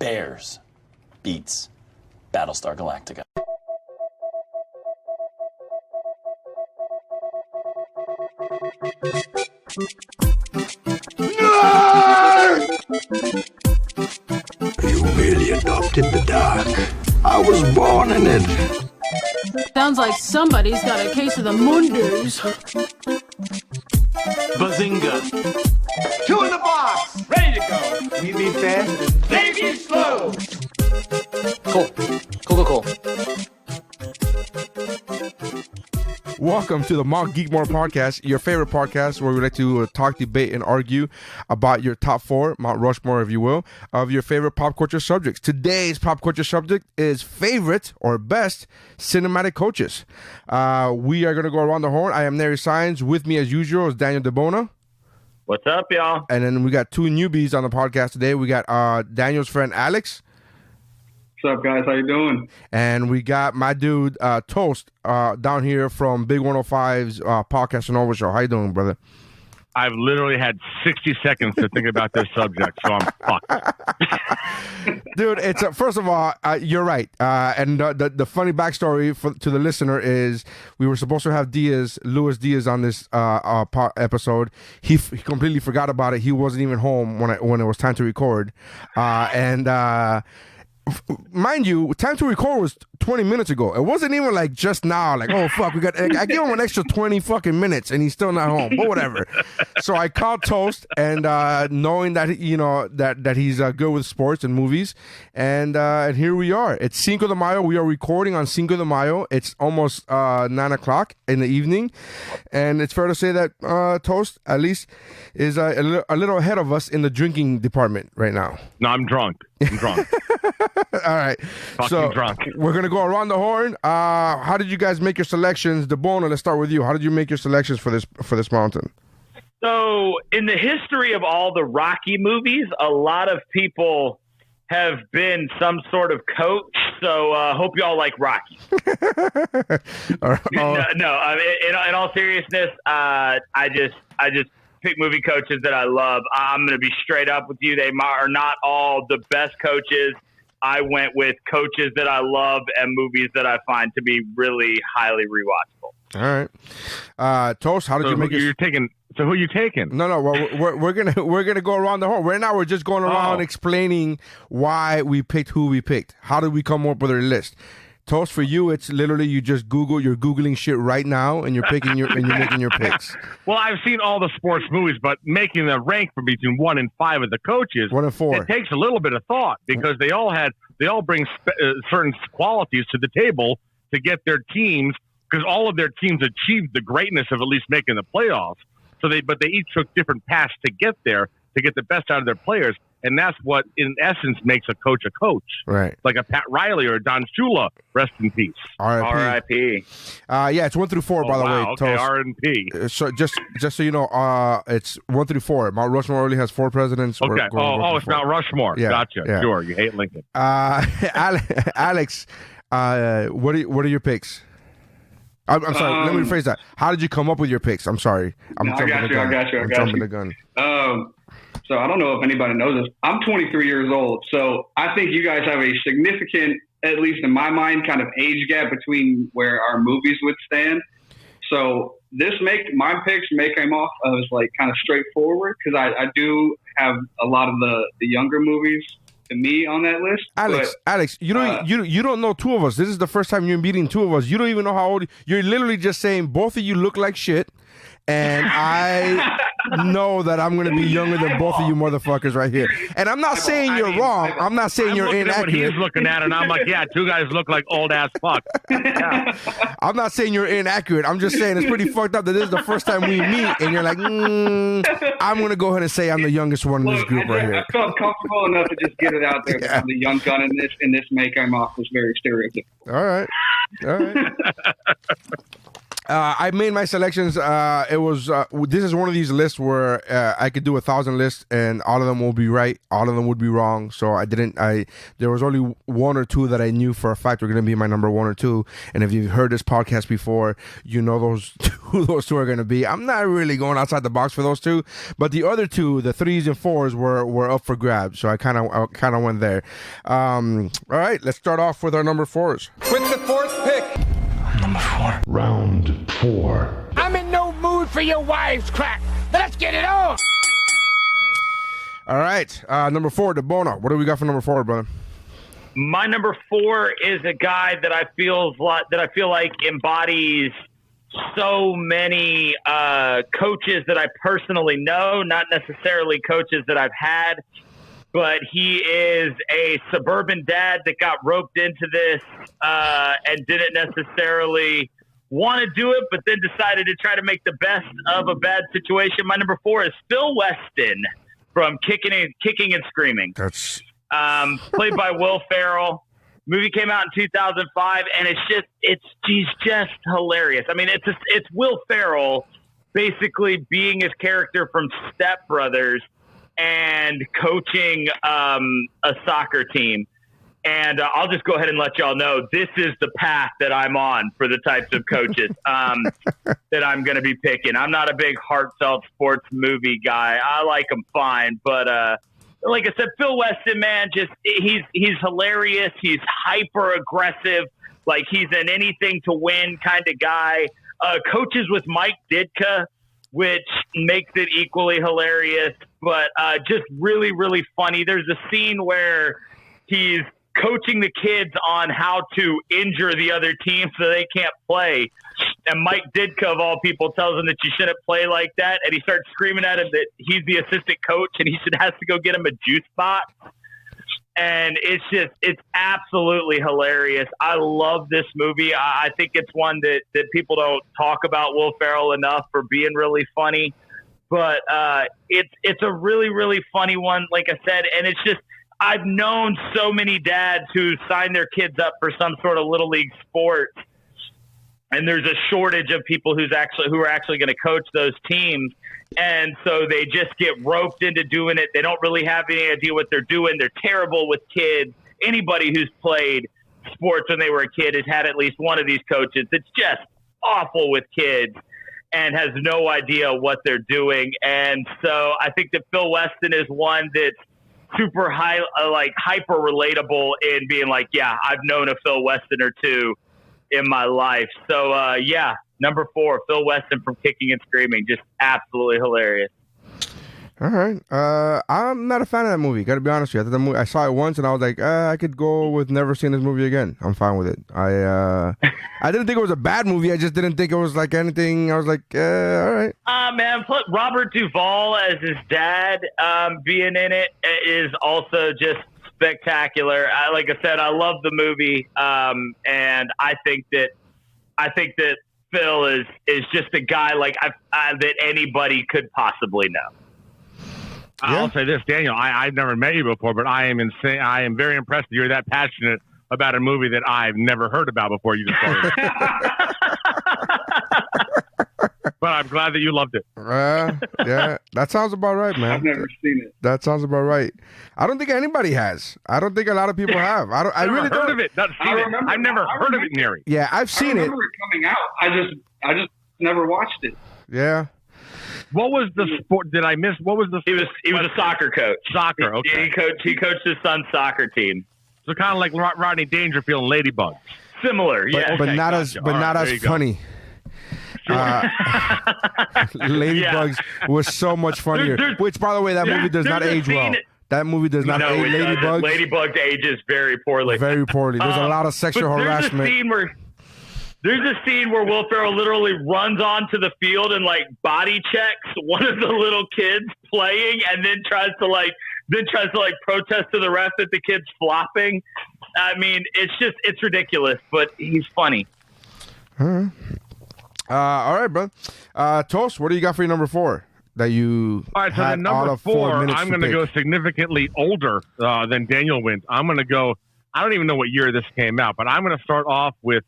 Bears beats Battlestar Galactica. You really adopted the dark. I was born in it. Sounds like somebody's got a case of the Mondays. Bazinga. 2 in the box. Ready to go. We be fast. Maybe slow. Cool. Welcome to the Mt.Geekmore podcast, your favorite podcast where we like to talk, debate, and argue about your top 4, Mount Rushmore, if you will, of your favorite pop culture subjects. Today's pop culture subject is favorite or best cinematic coaches. We are going to go around the horn. I am Nary Science. With me, as usual, is Daniel DeBona. What's up, y'all? And then we got 2 newbies on the podcast today. We got Daniel's friend, Alex. What's up, guys? How you doing? And we got my dude, Toast, down here from Big 105's podcast and over show. How you doing, brother? I've literally had 60 seconds to think about this subject, so I'm fucked. Dude, it's first of all, you're right. And the funny backstory to the listener is we were supposed to have Luis Diaz on this episode. He completely forgot about it. He wasn't even home when it was time to record. Mind you, time to record was 20 minutes ago. It wasn't even like just now, like, oh, fuck, I give him an extra 20 fucking minutes and he's still not home, but whatever. So I called Toast and knowing that, that he's good with sports and movies. And here we are. It's Cinco de Mayo. We are recording on Cinco de Mayo. It's almost 9 o'clock in the evening. And it's fair to say that Toast, at least, is a little ahead of us in the drinking department right now. No, I'm drunk. All right. Fucking drunk. We're going to go around the horn. How did you guys make your selections? DeBona, let's start with you. How did you make your selections for this mountain? So, in the history of all the Rocky movies, a lot of people have been some sort of coach. So, hope y'all like Rocky. In all seriousness, I just pick movie coaches that I love. I'm going to be straight up with you. They are not all the best coaches. I went with coaches that I love and movies that I find to be really highly rewatchable. All right. Toast, how did you make your... So who are you taking? No. Well, we're gonna go around the horn. Right now, we're just going around explaining why we picked who we picked. How did we come up with our list? Toast, for you, it's literally you just Google. You're Googling shit right now, and you're making your picks. Well, I've seen all the sports movies, but making the rank from between 1 and 5 of the coaches, 1 and 4, it takes a little bit of thought because they all bring certain qualities to the table to get their teams, because all of their teams achieved the greatness of at least making the playoffs. But they each took different paths to get there, to get the best out of their players. And that's what, in essence, makes a coach a coach. Right. Like a Pat Riley or a Don Shula. Rest in peace. R.I.P. Yeah, it's 1 through 4, by the way. Okay, R&P. So just so you know, it's 1 through 4. Mount Rushmore only has 4 presidents. Okay. It's Mount Rushmore. Yeah. Gotcha. Yeah. Sure. You hate Lincoln. Alex, what are your picks? I'm sorry. Let me rephrase that. How did you come up with your picks? I'm sorry. I got you. I'm jumping the gun. So I don't know if anybody knows this. I'm 23 years old, so I think you guys have a significant, at least in my mind, kind of age gap between where our movies would stand. So my picks may come off as like kind of straightforward because I do have a lot of the younger movies to me on that list. Alex, you don't know 2 of us. This is the first time you're meeting 2 of us. You don't even know how old you're. Literally just saying both of you look like shit. And I know that I'm going to be younger than both of you motherfuckers right here. And I'm not saying you're wrong. I'm not saying you're inaccurate. He's looking at it, and I'm like, yeah, 2 guys look like old ass fuck. Yeah. I'm not saying you're inaccurate. I'm just saying it's pretty fucked up that this is the first time we meet, and you're like, I'm going to go ahead and say I'm the youngest one in this group right here. I felt comfortable enough to just get it out there. Yeah. I'm the young gun in this may come off was very stereotypical. All right. I made my selections. It was this is one of these lists where I could do 1,000 lists and all of them will be right, all of them would be wrong. So I didn't. There was only one or two that I knew for a fact were going to be my number 1 or 2. And if you've heard this podcast before, you know those two are going to be. I'm not really going outside the box for those two, but the other two, the 3s and 4s, were up for grabs. So I kind of went there. All right, let's start off with our number 4s. With the fourth pick, Number 4. Round 4. I'm in no mood for your wives' crack. Let's get it on. All right, number 4, DeBono. What do we got for number 4, brother? My number 4 is a guy that I feel like embodies so many coaches that I personally know, not necessarily coaches that I've had, but he is a suburban dad that got roped into this and didn't necessarily want to do it, but then decided to try to make the best of a bad situation. My number 4 is Phil Weston from Kicking and Screaming. That's Played by Will Ferrell. Movie came out in 2005, and he's just hilarious. I mean, it's Will Ferrell basically being his character from Step Brothers and coaching a soccer team. And I'll just go ahead and let y'all know this is the path that I'm on for the types of coaches that I'm going to be picking. I'm not a big heartfelt sports movie guy. I like them fine, but like I said, Phil Weston, man, just he's hilarious. He's hyper aggressive, like he's an anything to win kind of guy. Coaches with Mike Ditka, which makes it equally hilarious, but just really, really funny. There's a scene where he's coaching the kids on how to injure the other team so they can't play. And Mike Ditka, of all people, tells him that you shouldn't play like that. And he starts screaming at him that he's the assistant coach and he has to go get him a juice box. And it's absolutely hilarious. I love this movie. I think it's one that people don't talk about Will Ferrell enough for being really funny. But it's a really, really funny one, like I said. And it's just, I've known so many dads who sign their kids up for some sort of little league sport, and there's a shortage of people who are actually going to coach those teams. And so they just get roped into doing it. They don't really have any idea what they're doing. They're terrible with kids. Anybody who's played sports when they were a kid has had at least one of these coaches. It's just awful with kids and has no idea what they're doing. And so I think that Phil Weston is one that's super high, hyper relatable in being like, yeah, I've known a Phil Weston or two in my life. So number 4, Phil Weston from Kicking and Screaming, just absolutely hilarious. all right. I'm not a fan of that movie. Got to be honest with you. I saw it once and I was like, I could go with never seeing this movie again. I'm fine with it. I didn't think it was a bad movie. I just didn't think it was like anything. I was like, all right. Man, put Robert Duvall as his dad being in it is also just spectacular. Like I said, I love the movie, and I think that Phil is just a guy like that anybody could possibly know. Yeah. I'll say this, Daniel. I've never met you before, but I am insane. I am very impressed that you're that passionate about a movie that I've never heard about before. You just told me. But I'm glad that you loved it. Yeah, that sounds about right, man. I've never seen it. That sounds about right. I don't think anybody has. I don't think a lot of people have. I really heard don't. of it. Not seen it. I've never heard of it, Neri. Yeah, I've seen it. I remember it coming out. I just never watched it. Yeah. What was the sport? Did I miss? What was the? He was a soccer coach. Soccer. Okay. He coached his son's soccer team. So kind of like Rodney Dangerfield and Ladybug. Similar, yeah. But not gotcha. as There you go. funny. Ladybugs was so much funnier. Which, by the way, that movie does not age well. That movie does not age. Ladybugs. Ladybugs ages very poorly. Very poorly. There's a lot of sexual harassment. There's a scene where Will Ferrell literally runs onto the field and body checks one of the little kids playing, and then tries to protest to the ref that the kid's flopping. I mean, it's ridiculous, but he's funny. All right, bro. Toast, what do you got for your number 4? That you All right, so the number 4, I'm going to go significantly older than Daniel went. I'm going to go, I don't even know what year this came out, but I'm going to start off with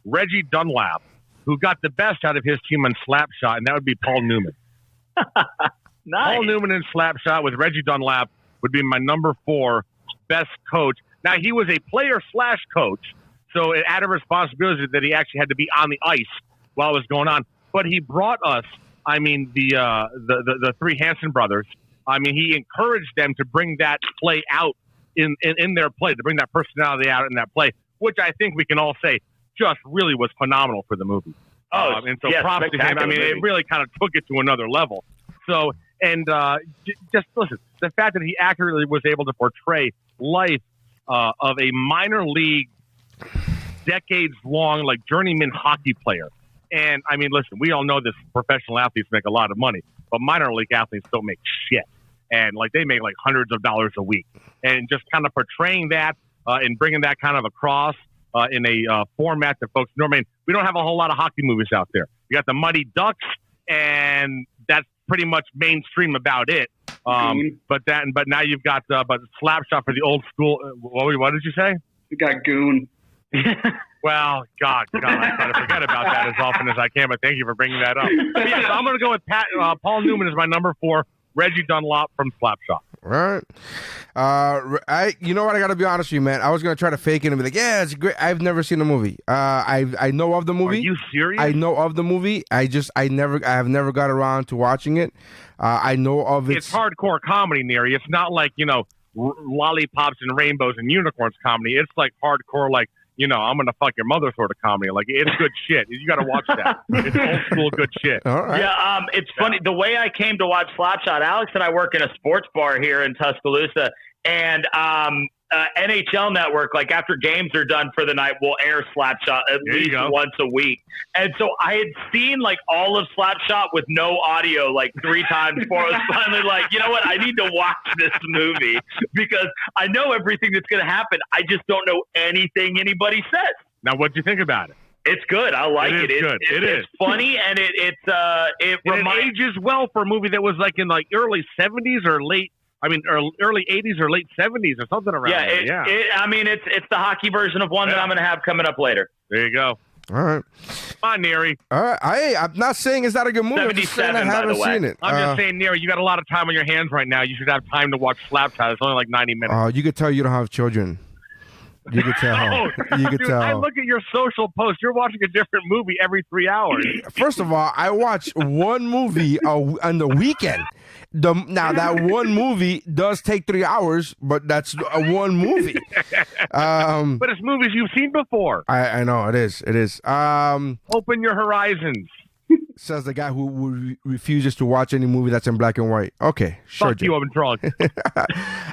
Reggie Dunlap, who got the best out of his team on Slapshot, and that would be Paul Newman. Nice. Paul Newman in Slapshot with Reggie Dunlap would be my number 4 best coach. Now, he was a player/coach, so it added responsibility that he actually had to be on the ice while it was going on. But he brought us, the 3 Hanson brothers. He encouraged them to bring that play out in their play, to bring that personality out in that play, which I think we can all say just really was phenomenal for the movie. And so props to him. It really kind of took it to another level. So, just listen, the fact that he accurately was able to portray life of a minor league, decades-long, like journeyman hockey player. And listen, we all know this. Professional athletes make a lot of money, but minor league athletes don't make shit. And they make like hundreds of dollars a week. And just kind of portraying that and bringing that kind of across in a format that folks normally, we don't have a whole lot of hockey movies out there. You got the Mighty Ducks, and that's pretty much mainstream about it. But now you've got Slapshot for the old school. What did you say? You got Goon. Well, God, I try to forget about that as often as I can, but thank you for bringing that up. But yeah, so I'm going to go with Paul Newman as my number 4, Reggie Dunlop from Slapshot. All right. You know what? I got to be honest with you, man. I was going to try to fake it and be like, yeah, it's great. I've never seen the movie. I know of the movie. Are you serious? I know of the movie. I have never got around to watching it. I know of it. It's hardcore comedy, Neri. It's not like, lollipops and rainbows and unicorns comedy. It's like hardcore, like, I'm going to fuck your mother sort of comedy. Like, it's good shit. You got to watch that. It's old school good shit. All right. Yeah, it's funny. The way I came to watch Slapshot, Alex and I work in a sports bar here in Tuscaloosa, and NHL Network, like after games are done for the night, will air Slapshot at least once a week. And so I had seen like all of Slapshot with no audio like 3 times before I was finally like, you know what? I need to watch this movie because I know everything that's going to happen. I just don't know anything anybody says. Now, what'd you think about it? It's good. I like it. It's funny, and it ages well for a movie that was like in like early 70s or early 80s or late 70s or something around there. It's the hockey version of one that I'm going to have coming up later. There you go. All right. Come on, Neri. All right. I'm not saying it's not a good movie. I'm just saying I haven't seen it. I'm just saying, Neri, you got a lot of time on your hands right now. You should have time to watch Slapshot. It's only like 90 minutes. You could tell you don't have children. You could tell. You could tell. I look at your social posts. You're watching a different movie every 3 hours. First of all, I watch one movie on the weekend. Now, that one movie does take 3 hours, but that's one movie. But it's movies you've seen before. I know, it is. It is. Open your horizons. Says the guy who refuses to watch any movie that's in black and white. Okay, sure. Fuck you, I'm drunk.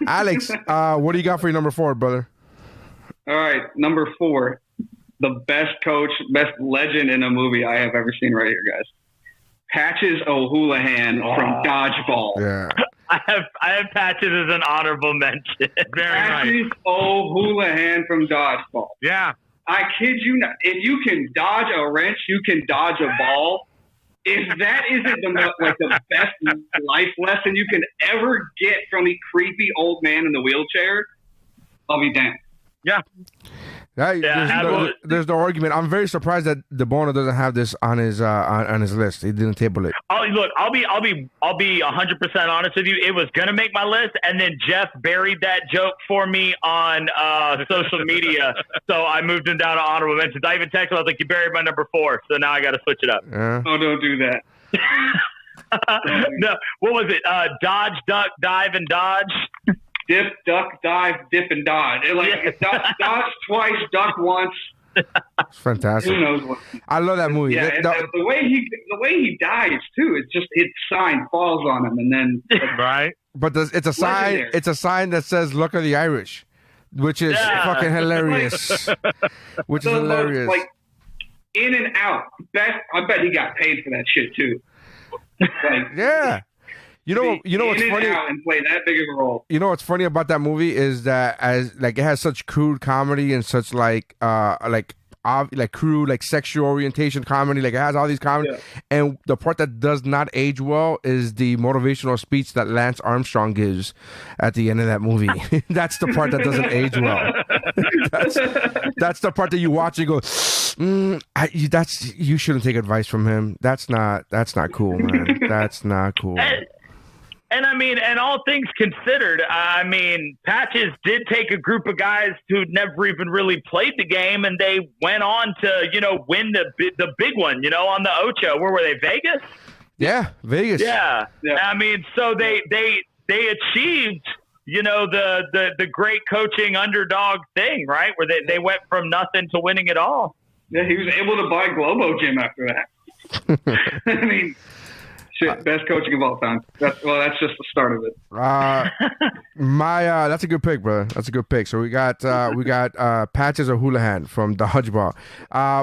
Alex, what do you got for your number 4, brother? All right, number 4. The best coach, best legend in a movie I have ever seen right here, guys. Patches O'Houlihan from Dodgeball. Yeah. I have Patches as an honorable mention. Patches O'Houlihan from Dodgeball. Yeah. I kid you not. If you can dodge a wrench, you can dodge a ball. If that isn't the best life lesson you can ever get from a creepy old man in the wheelchair, I'll be damned. Yeah. There's no argument. I'm very surprised that DeBono doesn't have this on his list. He didn't table it. Oh, look, I'll be 100% honest with you. It was gonna make my list, and then Jeff buried that joke for me on social media, so I moved him down to honorable mentions. I even texted him, I was like, "You buried my number 4, so now I got to switch it up." Yeah. Oh, don't do that. No, what was it? Dodge, duck, dive, and dodge. Dip, duck, dive, dip, and dodge. Dodge twice, duck once. It's fantastic. Who knows what? I love that movie. Yeah, the way he dies too. It's just his sign falls on him, and then right. But it's a sign. Legendary. It's a sign that says "Look at the Irish," which is fucking hilarious. Which is hilarious. Like in and out. I bet he got paid for that shit too. Yeah. You know what's funny? And play that big of a role. You know what's funny about that movie is that it has such crude comedy and such crude sexual orientation comedy. Like it has all these comedy, and the part that does not age well is the motivational speech that Lance Armstrong gives at the end of that movie. That's the part that doesn't age well. That's the part that you watch and go, You shouldn't take advice from him. That's not cool, man. That's not cool. And I mean, and all things considered, I mean, Patches did take a group of guys who'd never even really played the game, and they went on to, win the big one, on the Ocho. Where were they? Vegas? Yeah, Vegas. Yeah. I mean, so they achieved, the great coaching underdog thing, right? Where they went from nothing to winning it all. Yeah, he was able to buy Globo Gym after that. I mean, shit, best coaching of all time. That's just the start of it. That's a good pick, brother. That's a good pick. So we got Patches O'Houlihan from Dodgeball.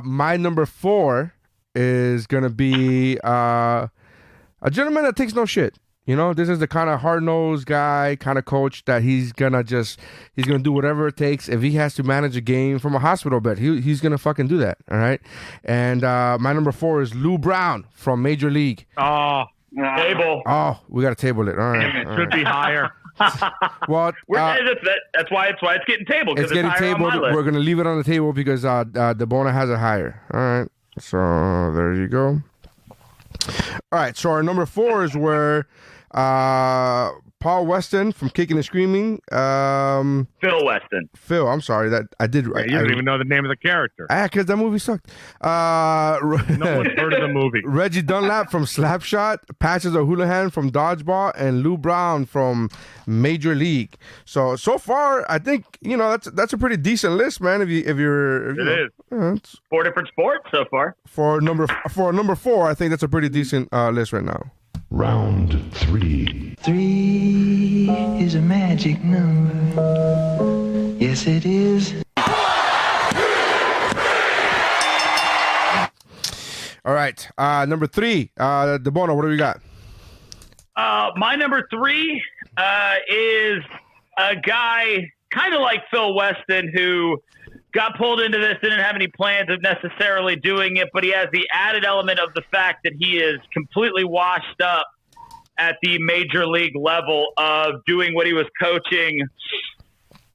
My number 4 is gonna be a gentleman that takes no shit. This is the kind of hard-nosed guy, kind of coach that he's gonna do whatever it takes. If he has to manage a game from a hospital bed, he's gonna fucking do that. All right. And my number 4 is Lou Brown from Major League. Oh, table. Oh, we gotta table it. All right. It should be higher. Well, that's why it's getting tabled. It's getting tabled. We're gonna leave it on the table because the Bona has it higher. All right. So there you go. All right. So our number 4 is where Paul Weston from Kicking and Screaming. Phil Weston. Phil, I'm sorry that I did. You don't even know the name of the character. Because that movie sucked. No one's heard of the movie. Reggie Dunlap from Slapshot, Patches O'Houlihan from Dodgeball, and Lou Brown from Major League. So far, I think that's a pretty decent list, man. It is. 4 different sports so far. For number 4, I think that's a pretty decent list right now. Round 3. 3 is a magic number. Yes, it is. All right. Number 3. DeBono, what do we got? My number 3 is a guy kind of like Phil Weston who got pulled into this, didn't have any plans of necessarily doing it, but he has the added element of the fact that he is completely washed up at the major league level of doing what he was coaching.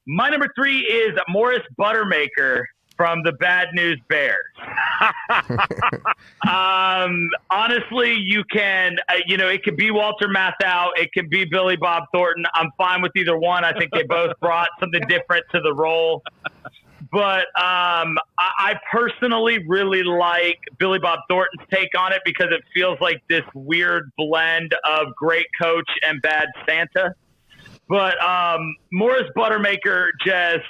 My number 3 is Morris Buttermaker from the Bad News Bears. Honestly, you can, it could be Walter Matthau. It can be Billy Bob Thornton. I'm fine with either one. I think they both brought something different to the role. But I personally really like Billy Bob Thornton's take on it because it feels like this weird blend of great coach and bad Santa. But Morris Buttermaker just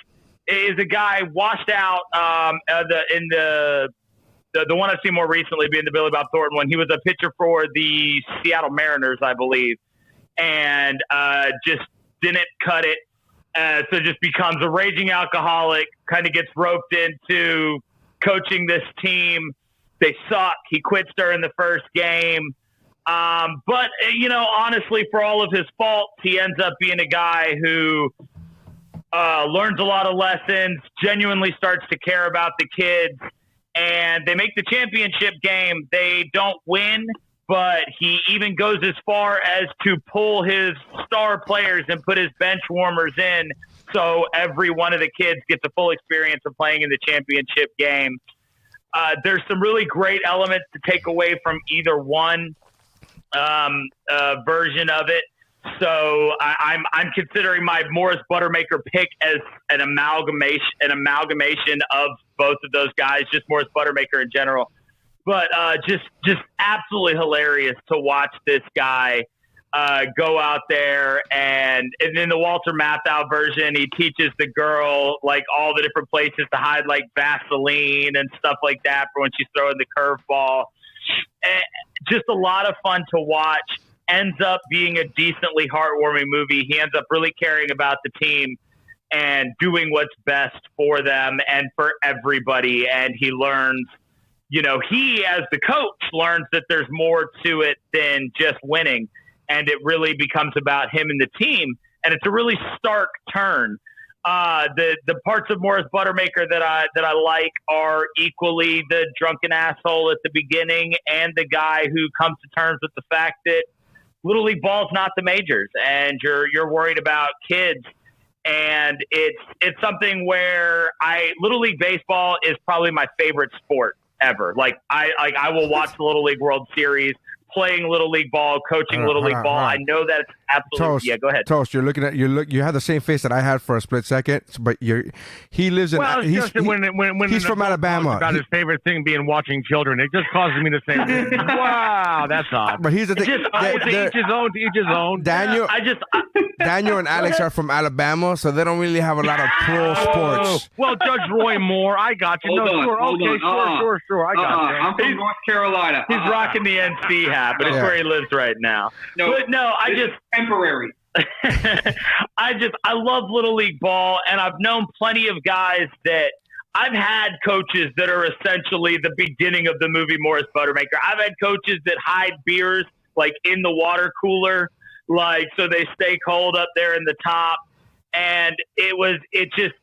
is a guy washed out in the one I've seen more recently being the Billy Bob Thornton one. He was a pitcher for the Seattle Mariners, I believe, and just didn't cut it. So just becomes a raging alcoholic, kind of gets roped into coaching this team. They suck. He quits during the first game. But, honestly, for all of his faults, he ends up being a guy who learns a lot of lessons, genuinely starts to care about the kids, and they make the championship game. They don't win, but he even goes as far as to pull his star players and put his bench warmers in so every one of the kids gets a full experience of playing in the championship game. There's some really great elements to take away from either one version of it. So I'm considering my Morris Buttermaker pick as an amalgamation of both of those guys, just Morris Buttermaker in general. But just absolutely hilarious to watch this guy go out there. And in the Walter Matthau version, he teaches the girl like all the different places to hide like Vaseline and stuff like that for when she's throwing the curveball. And just a lot of fun to watch. Ends up being a decently heartwarming movie. He ends up really caring about the team and doing what's best for them and for everybody. And he learns, he as the coach learns that there's more to it than just winning. And it really becomes about him and the team. And it's a really stark turn. The parts of Morris Buttermaker that I like are equally the drunken asshole at the beginning and the guy who comes to terms with the fact that Little League ball's not the majors, and you're worried about kids. and it's something where Little League baseball is probably my favorite sport ever. Like I will watch the Little League World Series, playing Little League ball, coaching Little League ball. I know that it's absolutely Toast, yeah. Go ahead. Toast. You're looking at you had the same face that I had for a split second, but he lives in. Well, he's from Alabama. About his favorite thing being watching children, it just causes me to say, "Wow, that's odd." But here's the thing. Each his own. Daniel, Daniel and Alex are from Alabama, so they don't really have a lot of pro sports. Well, Judge Roy Moore, I got you. Hold on. Sure. I got you. I'm from North Carolina. He's rocking the NC hat, but it's where he lives right now. I just temporary. I love Little League ball, and I've known plenty of guys that I've had coaches that are essentially the beginning of the movie Morris Buttermaker. I've had coaches that hide beers like in the water cooler, like so they stay cold up there in the top. And it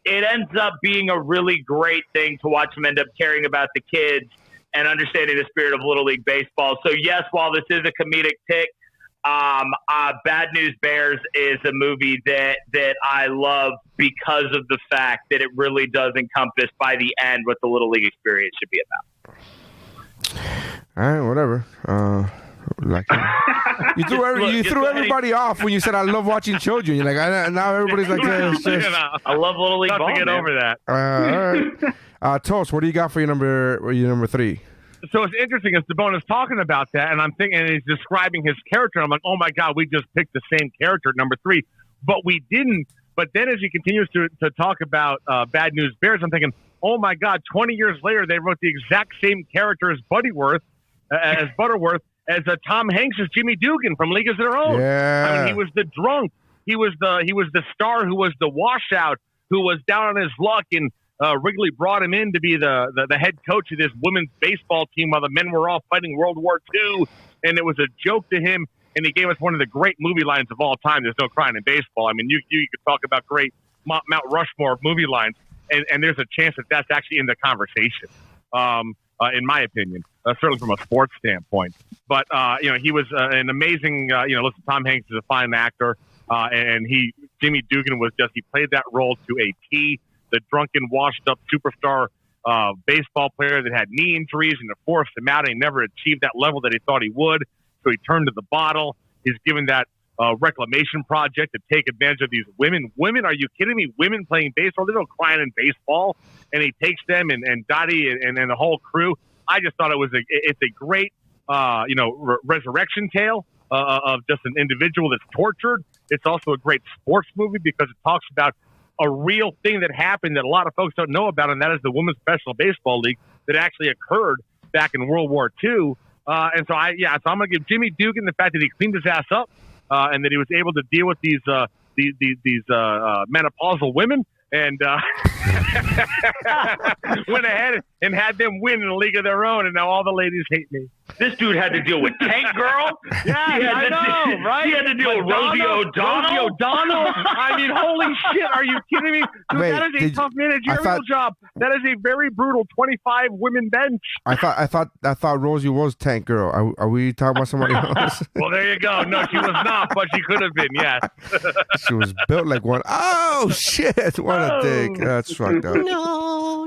ends up being a really great thing to watch them end up caring about the kids and understanding the spirit of Little League baseball. So yes, while this is a comedic pick, Bad News Bears is a movie that I love because of the fact that it really does encompass by the end what the Little League experience should be about. All right, whatever. You threw everybody off when you said I love watching children. You're like, now everybody's like, I love Little League ball. To get over that. All right, Toast. What do you got for your number 3? So it's interesting as DeBone is talking about that, and I'm thinking, and he's describing his character. I'm like, oh my God, we just picked the same character at number 3, but we didn't. But then as he continues to talk about Bad News Bears, I'm thinking, oh my God, 20 years later, they wrote the exact same character as Butterworth, as Tom Hanks as Jimmy Dugan from League of Their Own. Yeah. I mean, he was the drunk. He was the star who was the washout, who was down on his luck, and Wrigley brought him in to be the head coach of this women's baseball team while the men were all fighting World War II. And it was a joke to him, and he gave us one of the great movie lines of all time. There's no crying in baseball. I mean, you could talk about great Mount Rushmore movie lines, and there's a chance that that's actually in the conversation, in my opinion, certainly from a sports standpoint. But, he was an amazing, listen, Tom Hanks is a fine actor, and Jimmy Dugan he played that role to a T. The drunken, washed-up superstar baseball player that had knee injuries and it forced him out, and he never achieved that level that he thought he would. So he turned to the bottle. He's given that reclamation project to take advantage of these women. Women, are you kidding me? Women playing baseball? There's no crying in baseball. And he takes them and Dottie and the whole crew. I just thought it's a great, resurrection tale of just an individual that's tortured. It's also a great sports movie because it talks about a real thing that happened that a lot of folks don't know about, and that is the Women's Professional Baseball League that actually occurred back in World War II. So I'm going to give Jimmy Dugan the fact that he cleaned his ass up and that he was able to deal with these menopausal women and went ahead and had them win in a league of their own, and now all the ladies hate me. This dude had to deal with Tank Girl. Yeah, I know, right? He had to deal with Rosie O'Donnell. I mean, holy shit, are you kidding me? Dude, Wait, that is a tough managerial job. That is a very brutal 25 women bench. I thought Rosie was Tank Girl. Are we talking about somebody else? Well, there you go. No, she was not, but she could have been, yes. She was built like one. Oh, shit. What a dick. That's fucked up. No.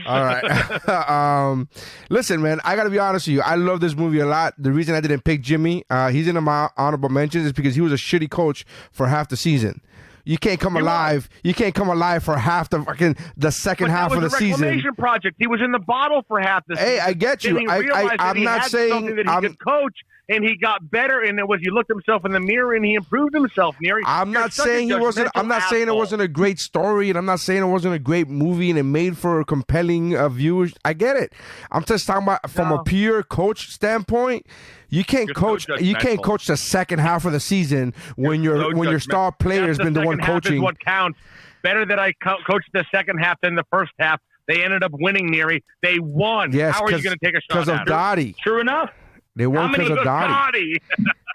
All right. Listen, man, I got to be honest with you. I love this movie a lot. The reason I didn't pick Jimmy, he's in my honorable mentions, is because he was a shitty coach for half the season. You can't come alive. You can't come alive for half the second half of the season. That was a reclamation project. He was in the bottle for half the season. Hey, I get you. I'm not saying that he could coach, and he got better. And it was he looked himself in the mirror and he improved himself. I'm not saying he wasn't. I'm not saying it wasn't a great story, and I'm not saying it wasn't a great movie and it made for a compelling viewers. I get it. I'm just talking about from a pure coach standpoint. You can't coach. You can't coach the second half of the season when your star player has been the one coaching. Is what counts. Better that I coached the second half than the first half. They ended up winning, Neary. They won. Yes, how are you going to take a shot because of Dottie? True enough. They won because of Dottie.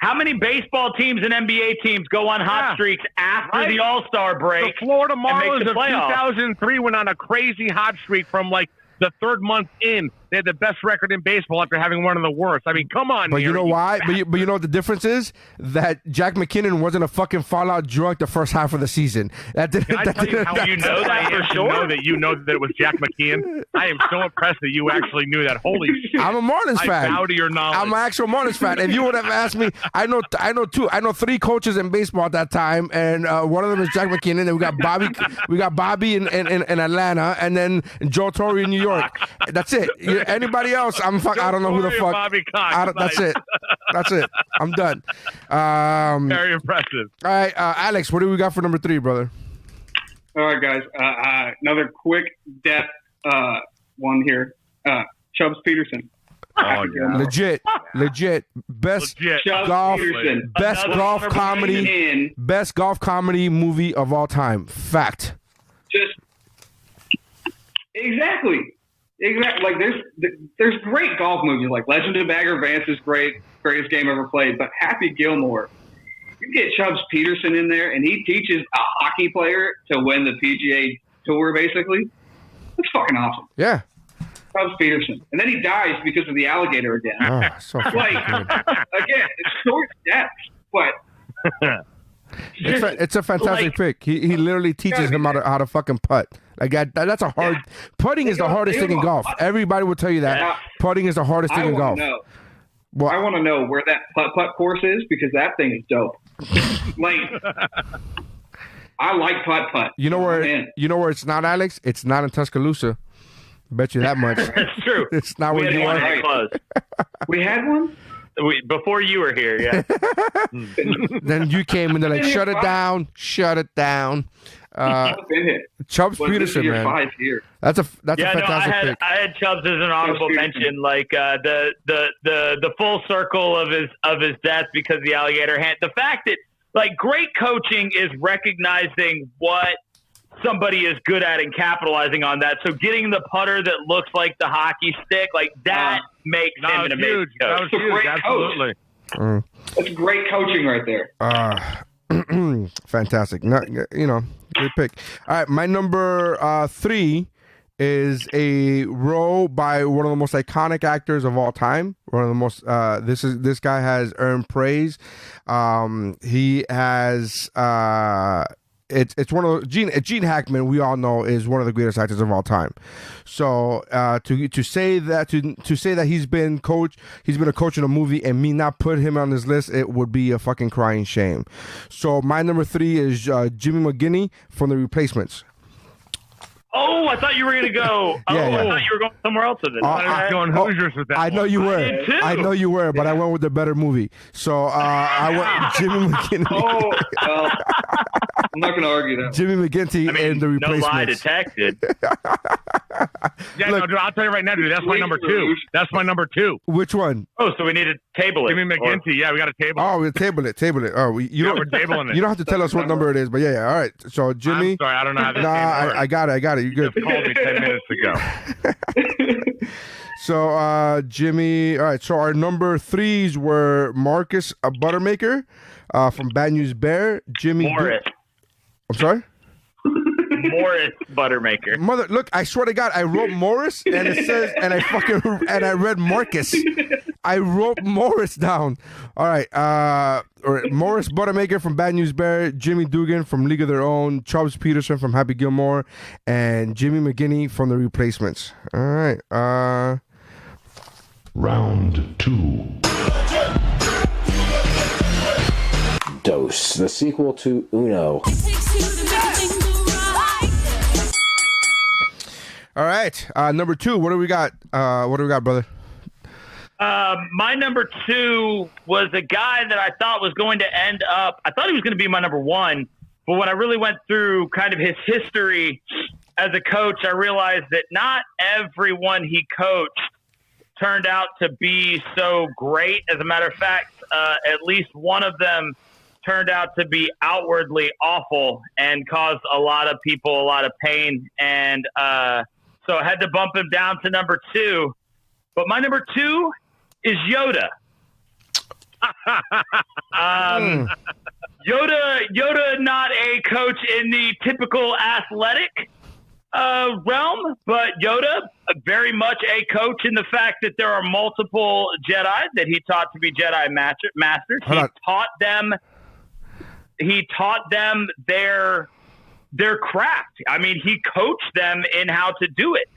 How many baseball teams and NBA teams go on hot streaks after the All-Star break? The Florida Marlins of 2003 went on a crazy hot streak from like the third month in. They had the best record in baseball after having one of the worst. I mean, come on. But you here. know why? But you know what the difference is? That Jack McKinnon wasn't a fucking fallout drunk the first half of the season. That didn't. Can I That tell you didn't how you know that for sure? You know that it was Jack McKeon. I am so impressed that you actually knew that. Holy shit! I'm a Marlins fan. I bow to your knowledge. I'm an actual Marlins fan. If you would have asked me, I know 3 coaches in baseball at that time, and one of them is Jack McKinnon. And we got Bobby in Atlanta, and then Joe Torre in New York. That's it. Anybody else? I don't know who the fuck. Bobby Cox. That's it. That's it. I'm done. Very impressive. All right, Alex, what do we got for number 3, brother? All right, guys. Another quick depth one here. Chubbs Peterson. Oh yeah. Legit. Best Chubbs golf. Peterson. Best Another golf comedy. Best golf comedy movie of all time. Fact. Just exactly. Like there's great golf movies like Legend of Bagger Vance is greatest game ever played. But Happy Gilmore, you get Chubbs Peterson in there, and he teaches a hockey player to win the PGA Tour. Basically, that's fucking awesome. Yeah. Chubbs Peterson, and then he dies because of the alligator again. Oh, so like again, it's short depth, but it's a fantastic pick. He literally teaches him how to fucking putt. Like that's a hard putting is the hardest thing in golf. Everybody will tell you that putting is the hardest thing in golf. Well, I want to know where that putt course is because that thing is dope. Like, I like putt. You know where it's not, Alex? It's not in Tuscaloosa. Bet you that much. That's true. It's not where you are. We had one? Before you were here, yeah. Then you came and they're like, shut it down. Chubbs Peterson, man. That's a fantastic pick. I had Chubbs as an honorable mention, like the full circle of his death because of the alligator hand. The fact that like great coaching is recognizing what somebody is good at and capitalizing on that. So getting the putter that looks like the hockey stick, like that makes him an amazing coach. That was huge. Absolutely. That's great coaching right there. Fantastic. Good pick. All right, my number 3 is a role by one of the most iconic actors of all time. One of the most. This guy has earned praise. He has. It's one of Gene Hackman. We all know is one of the greatest actors of all time. So to say that he's been a coach in a movie and me not put him on this list, it would be a fucking crying shame. So my number 3 is Jimmy McGinney from The Replacements. Oh, I thought you were going to go. I thought you were going somewhere else with it. I was going Hoosiers with that. I know you were. I know you were, but I went with the better movie. So I went Jimmy McGinney. Oh, well, I'm not going to argue that. Jimmy McGinty and The Replacements. No lie detected. Look, I'll tell you right now, dude. That's my number 2. That's my number 2. Which one? Oh, so we need to table it. Jimmy McGinty. Yeah, we got to table it. Oh, we'll table it. Oh, we're tabling it. You don't have to tell us what number it is, but yeah. All right. So Jimmy. I'm sorry, I don't know how this I got it. You good? You called me 10 minutes ago. So Jimmy. All right. So our number 3s were Marcus Buttermaker from Bad News Bear. Jimmy Morris. I'm sorry. Morris Buttermaker. Mother, look! I swear to God, I wrote Morris, and it says, and I read Marcus. I wrote Morris down. All right, Morris Buttermaker from Bad News Bear, Jimmy Dugan from League of Their Own, Chubbs Peterson from Happy Gilmore, and Jimmy McGinney from The Replacements. All right. Round 2. Dose, the sequel to Uno. All right, number 2. What do we got? Brother? My number 2 was a guy that I thought was going to end up. I thought he was going to be my number 1, but when I really went through kind of his history as a coach, I realized that not everyone he coached turned out to be so great. As a matter of fact, at least one of them turned out to be outwardly awful and caused a lot of people a lot of pain. And so I had to bump him down to number 2. But my number 2 is Yoda. Yoda, not a coach in the typical athletic realm, but Yoda, very much a coach in the fact that there are multiple Jedi that he taught to be Jedi masters. He taught them their craft. I mean, he coached them in how to do it.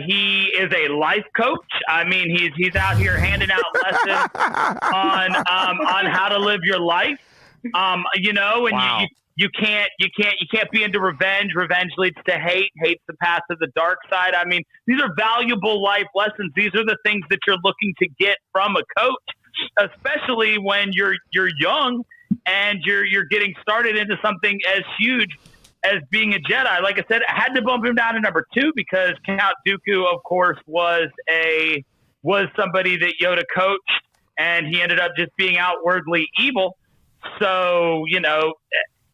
He is a life coach. I mean, he's out here handing out lessons on how to live your life. You know, and wow. You can't be into revenge. Revenge leads to hate. Hate's the path to the dark side. I mean, these are valuable life lessons. These are the things that you're looking to get from a coach, especially when you're young and you're getting started into something as huge as being a Jedi. Like I said, I had to bump him down to number 2 because Count Dooku, of course, was somebody that Yoda coached, and he ended up just being outwardly evil. So, you know,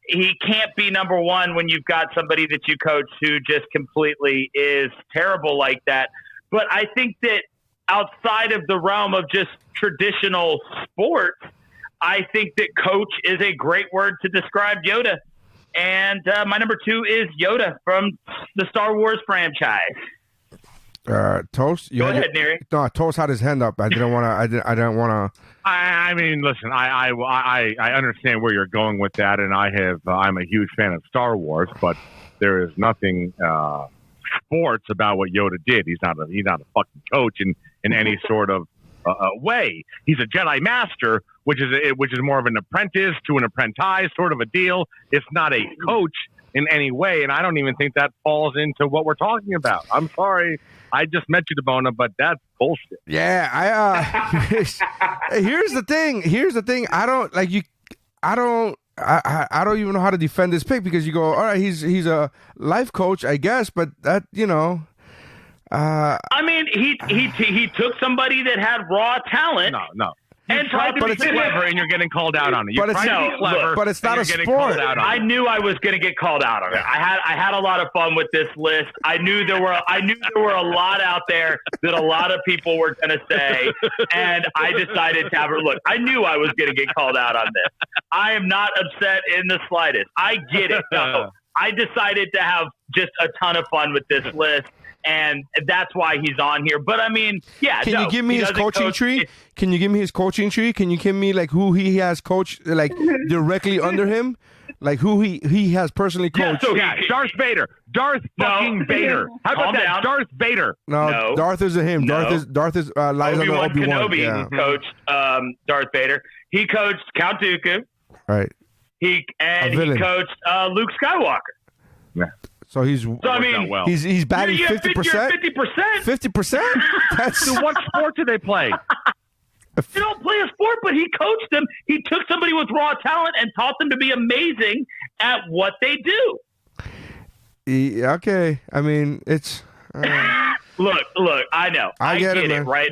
he can't be number 1 when you've got somebody that you coach who just completely is terrible like that. But I think that outside of the realm of just traditional sports, I think that coach is a great word to describe Yoda. And my number 2 is Yoda from the Star Wars franchise. Toast. Go ahead, Neri. No, Toast had his hand up. I didn't want to. I didn't want to. I mean, listen. I understand where you're going with that, and I'm a huge fan of Star Wars, but there is nothing sports about what Yoda did. He's not a fucking coach in any sort of way. He's a Jedi Master, which is more of an apprentice to an apprentice sort of a deal. It's not a coach in any way, and I don't even think that falls into what we're talking about. I'm sorry. I just met you, DeBona, but that's bullshit. Yeah, here's the thing. I don't like you. I don't even know how to defend this pick because you go, all right, he's a life coach, I guess, but that, you know. I mean, he took somebody that had raw talent. No. And tried to be clever, and you're getting called out on it. But it's not a sport. I knew I was going to get called out on it. I had a lot of fun with this list. I knew there were a lot out there that a lot of people were going to say, and I decided to have a look. I knew I was going to get called out on this. I am not upset in the slightest. I get it. No, I decided to have just a ton of fun with this list. And that's why he's on here. But I mean, yeah. Can you give me his coaching tree? Can you give me his coaching tree? Can you give me like who he has coached like directly under him? Like who he has personally coached? Yeah, Darth Vader. Fucking Vader. How about that? Darth Vader. No, Darth is a him. No. Darth is lies under Obi-Wan. Kenobi Yeah. coached Darth Vader. He coached Count Dooku. Right. He coached Luke Skywalker. Yeah. So he's batting 50%. 50%. 50%. That's so what sport do they play? They don't play a sport, but he coached them. He took somebody with raw talent and taught them to be amazing at what they do. Okay, I mean it's. Look. I know. I get it, right?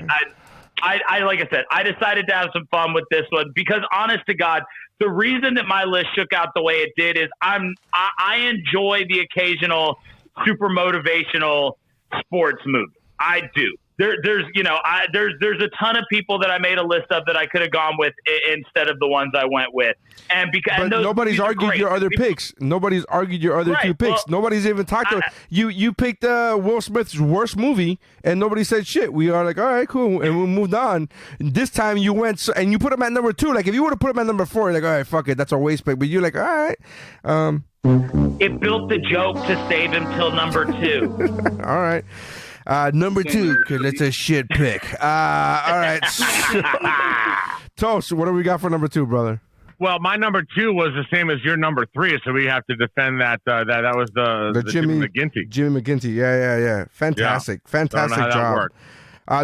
I like I said, I decided to have some fun with this one because, honest to God, the reason that my list shook out the way it did is I enjoy the occasional super motivational sports movie. I do. There's a ton of people that I made a list of that I could have gone with instead of the ones I went with, and because nobody's argued your other picks. Nobody's argued your other two picks. Nobody's even talked about you. You picked Will Smith's worst movie, and nobody said shit. We are like, all right, cool, and we moved on. And this time you went and you put him at number 2. Like if you would have put him at number 4, you're like, all right, fuck it, that's our waste pick. But you're like, all right. It built the joke to save him till number 2. All right. Number 2, because it's a shit pick. All right. Toast, what do we got for number 2, brother? Well, my number 2 was the same as your number 3, so we have to defend that. That was the Jimmy McGinty. Jimmy McGinty, yeah. Fantastic job.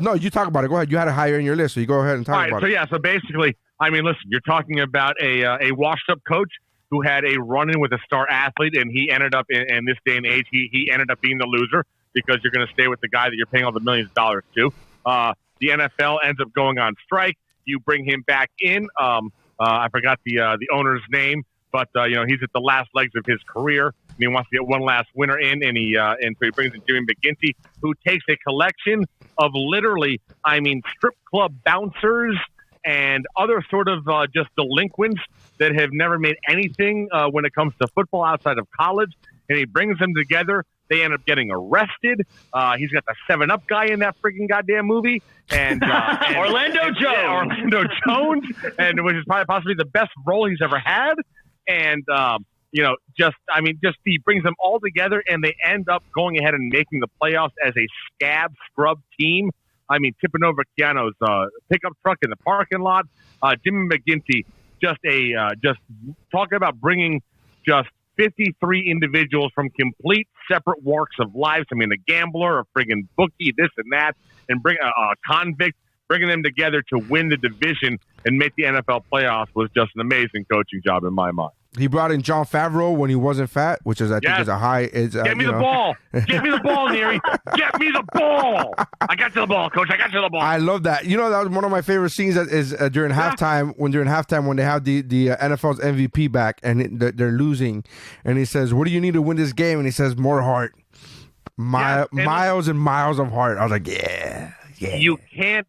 No, you talk about it. Go ahead. You had it higher in your list, so you go ahead and talk about it. So basically, I mean, listen, you're talking about a washed-up coach who had a run-in with a star athlete, and he ended up, in this day and age, he ended up being the loser, because you're going to stay with the guy that you're paying all the millions of dollars to. The NFL ends up going on strike. You bring him back in. I forgot the owner's name, but he's at the last legs of his career, and he wants to get one last winner in, and so he brings in Jimmy McGinty, who takes a collection of literally, strip club bouncers and other sort of just delinquents that have never made anything when it comes to football outside of college, and he brings them together They end up getting arrested. He's got the 7-Up guy in that freaking goddamn movie, and Orlando Jones. Yeah, Orlando Jones, and which is probably possibly the best role he's ever had. And he brings them all together, and they end up going ahead and making the playoffs as a scrub team. I mean, tipping over Keanu's pickup truck in the parking lot. Jimmy McGinty, just talking about bringing just 53 individuals from complete separate walks of life. I mean, a gambler, a friggin' bookie, this and that, and bring a convict, bringing them together to win the division and make the NFL playoffs was just an amazing coaching job in my mind. He brought in John Favreau when he wasn't fat, which is I think is a high. Get me the ball. Get me the ball, Neary. Get me the ball. I got you the ball, Coach. I got you the ball. I love that. You know, that was one of my favorite scenes is during halftime when they have the NFL's MVP back and they're losing, and he says, "What do you need to win this game?" And he says, "More heart, miles and miles of heart." I was like, yeah. You can't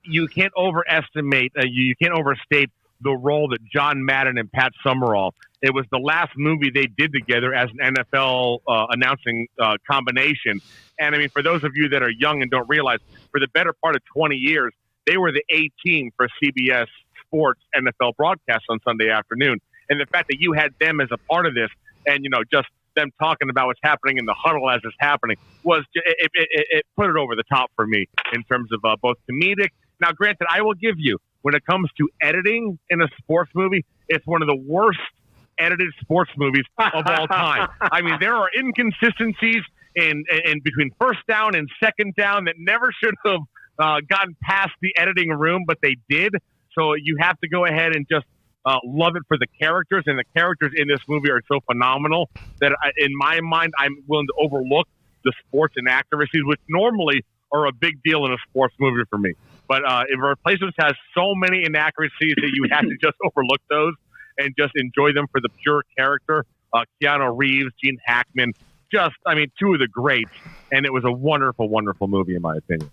overestimate. You can't overstate the role that John Madden and Pat Summerall. It was the last movie they did together as an NFL announcing combination. And I mean, for those of you that are young and don't realize, for the better part of 20 years, they were the A team for CBS Sports NFL broadcast on Sunday afternoon. And the fact that you had them as a part of this, and just them talking about what's happening in the huddle as it's happening, was it put it over the top for me in terms of both comedic. Now, granted, I will give you, when it comes to editing in a sports movie, it's one of the worst edited sports movies of all time. I mean, there are inconsistencies in between first down and second down that never should have gotten past the editing room, but they did. So you have to go ahead and just love it for the characters, and the characters in this movie are so phenomenal that in my mind, I'm willing to overlook the sports inaccuracies, which normally are a big deal in a sports movie for me. But if Replacements has so many inaccuracies that you have to just overlook those and just enjoy them for the pure character. Keanu Reeves, Gene Hackman, two of the greats. And it was a wonderful, wonderful movie, in my opinion.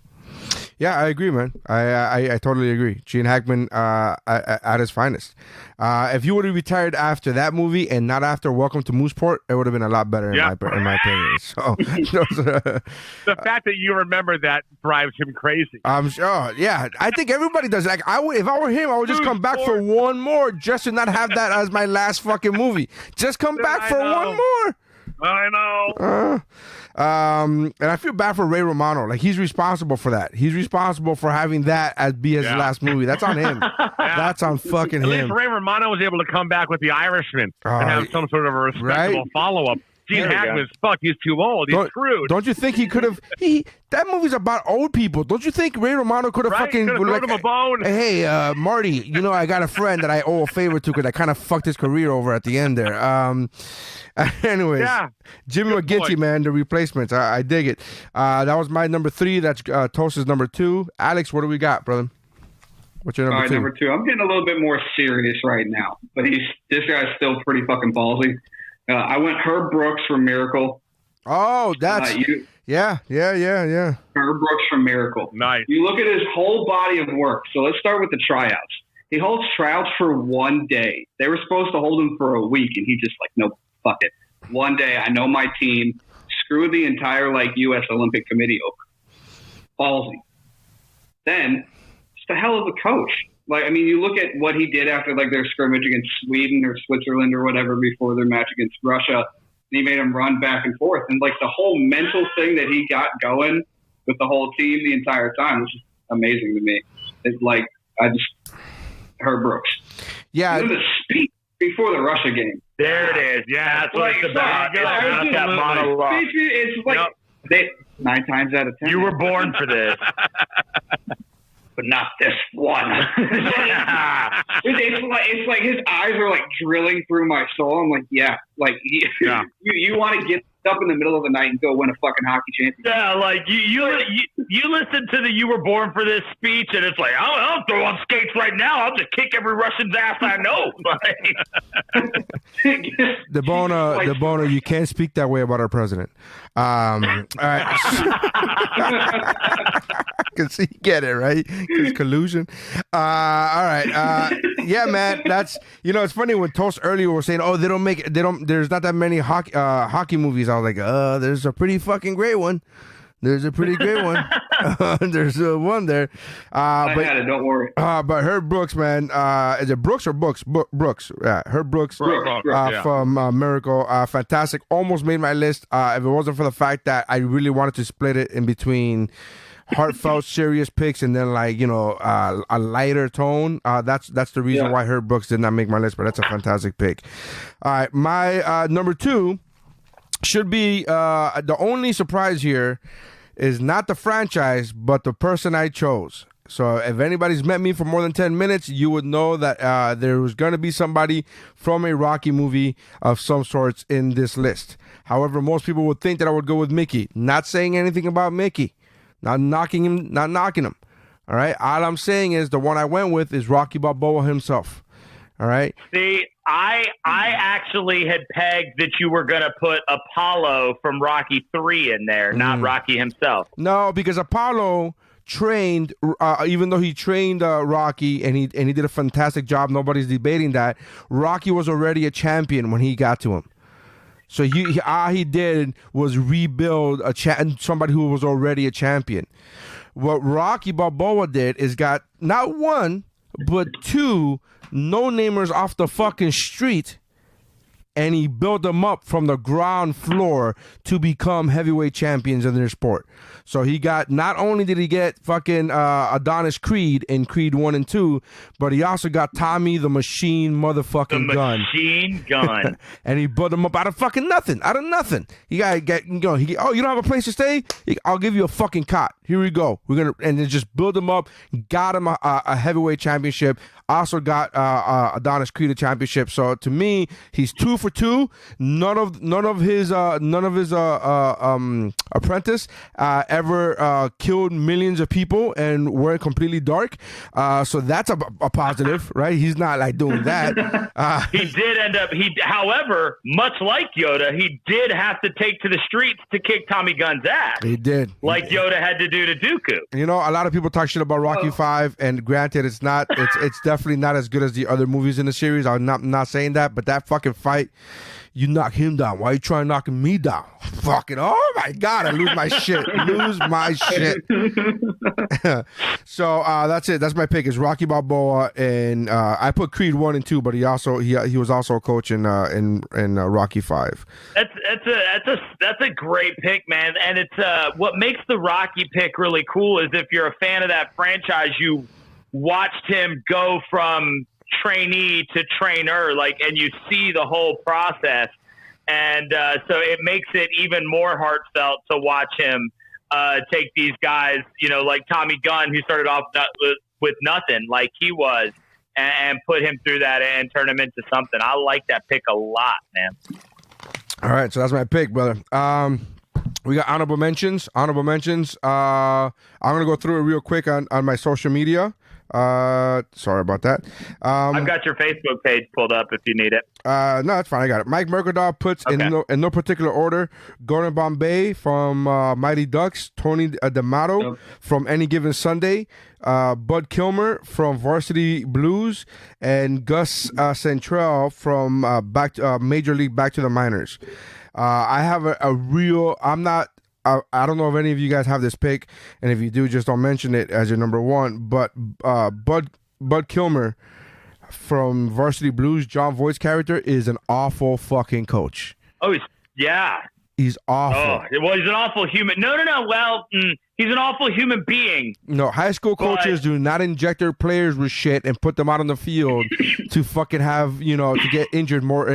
Yeah, I agree, man. I totally agree. Gene Hackman at his finest. If you would have retired after that movie and not after Welcome to Mooseport, it would have been a lot better in my opinion. So the fact that you remember that drives him crazy. I'm sure. Yeah, I think everybody does. Like if I were him, I would just come back for one more, just to not have that as my last fucking movie. Just come back for one more. I know. And I feel bad for Ray Romano. Like, he's responsible for that. He's responsible for having that as his last movie. That's on him. That's on fucking him. At least Ray Romano was able to come back with The Irishman and have some sort of a respectable follow-up. Gene Hackman's fuck. He's too old. He's screwed. Don't you think he could have? That movie's about old people. Don't you think Ray Romano could have fucking thrown him a bone? Hey, Marty, I got a friend that I owe a favor to because I kind of fucked his career over at the end there. Anyways, Jimmy McGinty, man, The Replacements. I dig it. That was my number 3. That's Toast's number 2. Alex, what do we got, brother? What's your number 2? Number 2. I'm getting a little bit more serious right now, but this guy's still pretty fucking ballsy. I went Herb Brooks from Miracle. Oh, that's yeah. Herb Brooks from Miracle. Nice. You look at his whole body of work. So let's start with the tryouts. He holds tryouts for one day. They were supposed to hold him for a week, and he just nope, fuck it. One day, I know my team. Screw the entire U.S. Olympic Committee over. Ballsy. Then, just a hell of a coach. You look at what he did after their scrimmage against Sweden or Switzerland or whatever before their match against Russia. He made them run back and forth. And the whole mental thing that he got going with the whole team the entire time was just amazing to me. It's Herb Brooks. Yeah. The speech before the Russia game. There it is. Yeah, that's what it's about. That monologue. It's 9 times out of 10. You were born for this. But not this one. It's like his eyes are drilling through my soul. I'm like, you want to get up in the middle of the night and go win a fucking hockey championship. Yeah, you listen to the "You Were Born for This" speech, and it's I'll throw on skates right now. I'll just kick every Russian's ass I know. The boner, you can't speak that way about our president. All right. Because you get it, right? Because collusion. All right. Yeah, man. That's, it's funny when Toast earlier was saying, oh, there's not that many hockey movies. I was like, there's a pretty fucking great one. There's a pretty great one. There's one there. I had it, don't worry. But Herb Brooks, man. Is it Brooks or Brooks? Brooks. Yeah, Herb Brooks. From Miracle. Fantastic. Almost made my list. If it wasn't for the fact that I really wanted to split it in between heartfelt, serious picks and then a lighter tone. That's the reason why Herb Brooks did not make my list, but that's a fantastic pick. All right, my number 2 should be the only surprise here is not the franchise, but the person I chose. So if anybody's met me for more than 10 minutes, you would know that there was going to be somebody from a Rocky movie of some sorts in this list. However, most people would think that I would go with Mickey. Not saying anything about Mickey. Not knocking him. All right? All I'm saying is the one I went with is Rocky Balboa himself. All right? See, I actually had pegged that you were going to put Apollo from Rocky 3 in there, not Rocky himself. No, because Apollo trained, even though he trained Rocky and he did a fantastic job, nobody's debating that. Rocky was already a champion when he got to him. So all he did was rebuild somebody who was already a champion. What Rocky Balboa did is got not one, but 2 no-namers off the fucking street, and he built them up from the ground floor to become heavyweight champions in their sport. So he got, not only did he get fucking Adonis Creed in Creed 1 and 2, but he also got Tommy the Machine motherfucking Gun. The Machine Gun. And he built him up out of fucking nothing. Out of nothing. You gotta get, you don't have a place to stay? I'll give you a fucking cot. Here we go. And then just build him up, got him a heavyweight championship, also got Adonis Creed a championship. So to me, he's 2 for 2. None of his apprentice ever killed millions of people and were completely dark. So that's a positive, right? He's not like doing that. He did end up. However, much like Yoda, he did have to take to the streets to kick Tommy Gunn's ass. He did, like Yoda had to do to Dooku. A lot of people talk shit about Rocky 5, and granted, it's not. It's definitely not as good as the other movies in the series. I'm not saying that, but that fucking fight, you knock him down. Why are you trying to knock me down? Fucking, oh my God, I lose my shit. So that's it. That's my pick. Is Rocky Balboa, and I put Creed 1 and 2, but he was also a coach in Rocky 5. That's a great pick, man. And it's what makes the Rocky pick really cool is if you're a fan of that franchise, you watched him go from trainee to trainer, and you see the whole process, and so it makes it even more heartfelt to watch him take these guys, like Tommy Gunn, who started off with nothing, like he was, and put him through that and turn him into something. I like that pick a lot, man. All right, so that's my pick, brother. We got honorable mentions. I'm gonna go through it real quick on my social media. Sorry about that. I've got your Facebook page pulled up if you need it. No, that's fine. I got it. Mike Mercadal puts in no particular order: Gordon Bombay from Mighty Ducks, Tony D'Amato from Any Given Sunday, Bud Kilmer from Varsity Blues, and Gus Centrell from Major League Back to the Minors. I have a real. I don't know if any of you guys have this pick, and if you do, just don't mention it as your number 1. But Bud Kilmer from Varsity Blues, John Voight's character, is an awful fucking coach. Oh, he's awful. Oh, well, he's an awful human. No. Well, he's an awful human being. No, high school coaches do not inject their players with shit and put them out on the field to fucking have, to get injured more.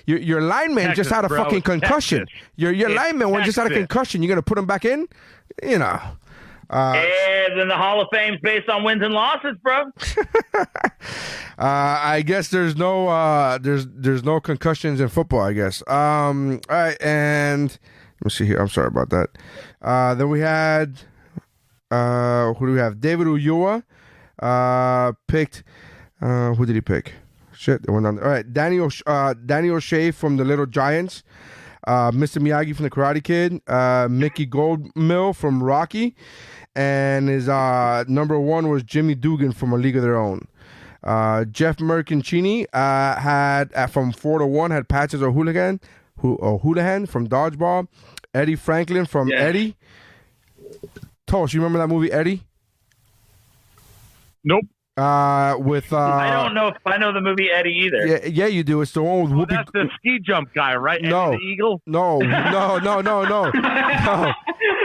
Your lineman Texas, just had a fucking concussion. Texas. Your lineman just had a concussion. You're going to put him back in? And then the Hall of Fame's based on wins and losses, bro. I guess there's no concussions in football, I guess. All right, and let me see here. I'm sorry about that. Then we had who do we have? David Ulloa picked. Who did he pick? Shit, it went on. All right, Danny O'Shea from the Little Giants. Mr. Miyagi from The Karate Kid, Mickey Goldmill from Rocky, and his number 1 was Jimmy Dugan from A League of Their Own. Jeff Mercancini had from 4 to 1 had Patches O'Houlihan from Dodgeball, Eddie Franklin from Eddie. Tosh, you remember that movie Eddie? Nope. With I don't know if I know the movie Eddie either. Yeah, you do. It's the one with Whoopi. That's the ski jump guy, right? No, Eddie the Eagle. No.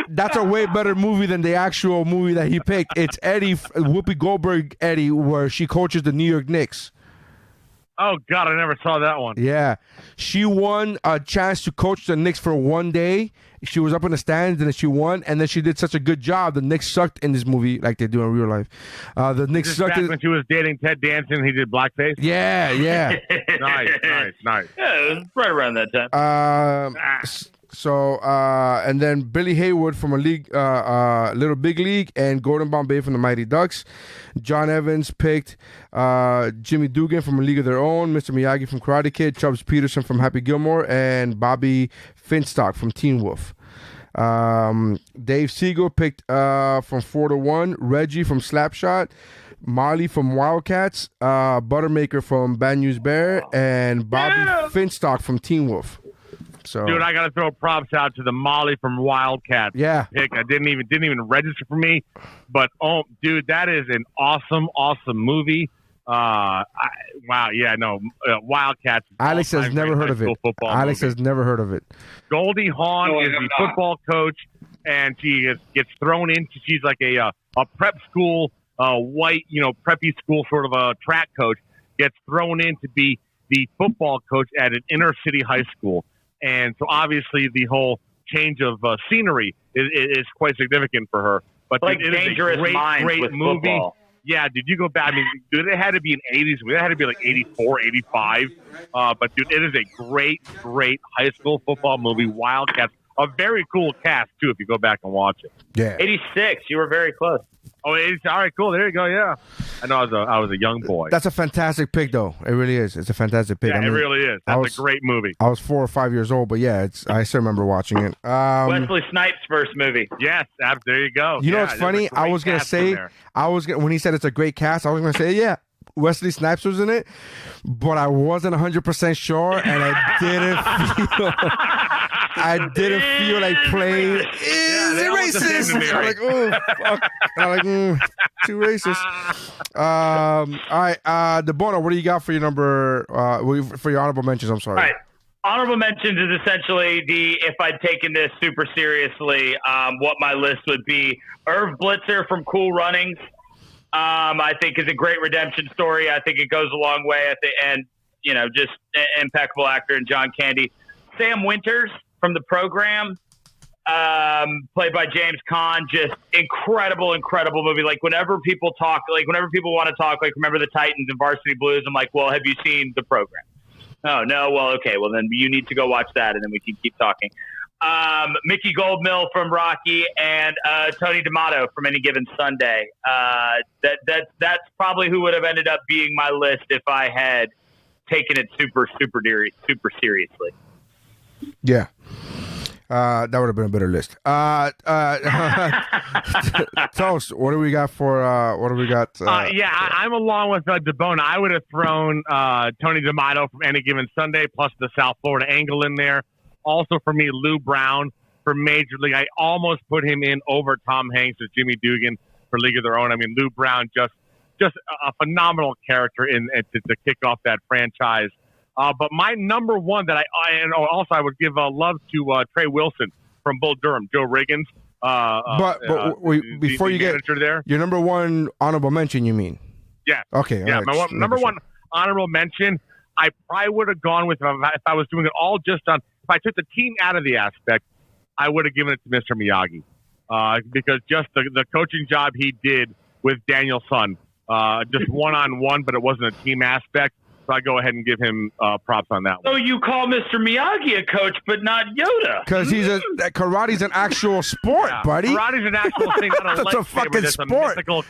That's a way better movie than the actual movie that he picked. It's Eddie, Whoopi Goldberg Eddie, where she coaches the New York Knicks. Oh, God, I never saw that one. Yeah. She won a chance to coach the Knicks for one day. She was up in the stands, and then she won, and then she did such a good job. The Knicks sucked in this movie like they do in real life. The Knicks sucked. Back when she was dating Ted Danson, he did blackface? Yeah. Nice. Yeah, it was right around that time. And then Billy Haywood from a league, Little Big League, and Gordon Bombay from the Mighty Ducks. John Evans picked Jimmy Dugan from A League of Their Own, Mr. Miyagi from Karate Kid, Chubbs Peterson from Happy Gilmore, and Bobby Finstock from Teen Wolf. Dave Siegel picked from 4 to 1, Reggie from Slapshot, Marley from Wildcats, Buttermaker from Bad News Bear, and Bobby Finstock from Teen Wolf. So, dude, I got to throw props out to the Molly from Wildcats. Yeah. Pick. I didn't even register for me, but dude, that is an awesome movie. Wildcats. Alex has never heard of it. Alex has never heard of it. Goldie Hawn is the football coach, and she gets thrown into. She's like a prep school, white, preppy school sort of a track coach. Gets thrown in to be the football coach at an inner city high school. And so obviously the whole change of scenery is quite significant for her. But like it Dangerous is a Minds great with movie. football. Yeah, dude, you go back. I mean, dude, it had to be an 80s movie. It had to be like 84, 85. But, dude, it is a great high school football movie, Wildcats. A very cool cast, too, if you go back and watch it. Yeah. 86. You were very close. Oh, 80, all right, cool. There you go, yeah. I know I was a young boy. That's a fantastic pick, though. It really is. It's a fantastic pick. Yeah, it really is. That's a great movie. I was 4 or 5 years old, but yeah, I still remember watching it. Wesley Snipes' first movie. Yes, there you go. You know what's funny? I was going to say, when he said it's a great cast, I was going to say, yeah, Wesley Snipes was in it, but I wasn't 100% sure, and I didn't feel like playing. Is it racist? I'm like, oh, fuck. I'm like, too racist. All right, DeBono, what do you got for your for your honorable mentions? I'm sorry. All right. Honorable mentions is essentially if I'd taken this super seriously, what my list would be. Irv Blitzer from Cool Runnings. I think is a great redemption story. I think it goes a long way at the end. Just impeccable actor in John Candy. Sam Winters from The Program, played by James Caan. Just incredible movie. Like whenever people want to talk, like remember the Titans and Varsity Blues, I'm like, well, have you seen The Program? Oh no. Well, okay. Well, then you need to go watch that, and then we can keep talking. Mickey Goldmill from Rocky, and Tony D'Amato from Any Given Sunday. That's probably who would have ended up being my list if I had taken it super seriously. Yeah. That would have been a better list. Toast, what do we got for what do we got? I'm along with DeBona. I would have thrown Tony D'Amato from Any Given Sunday plus the South Florida angle in there. Also for me, Lou Brown for Major League. I almost put him in over Tom Hanks as Jimmy Dugan for League of Their Own. I mean, Lou Brown just a phenomenal character to kick off that franchise. But my number one that I would give love to Trey Wilson from Bull Durham, Joe Riggins. Before you get there, your number one honorable mention, you mean? Yeah. Okay. Yeah. My number one honorable mention, I probably would have gone with if I was doing it all just on. If I took the team out of the aspect, I would have given it to Mr. Miyagi because just the coaching job he did with Daniel-san, just one-on-one, but it wasn't a team aspect. So I go ahead and give him props on that one. So you call Mr. Miyagi a coach, but not Yoda? Because karate's an actual sport, buddy. Karate's an actual thing. Not That's a fucking sport. They don't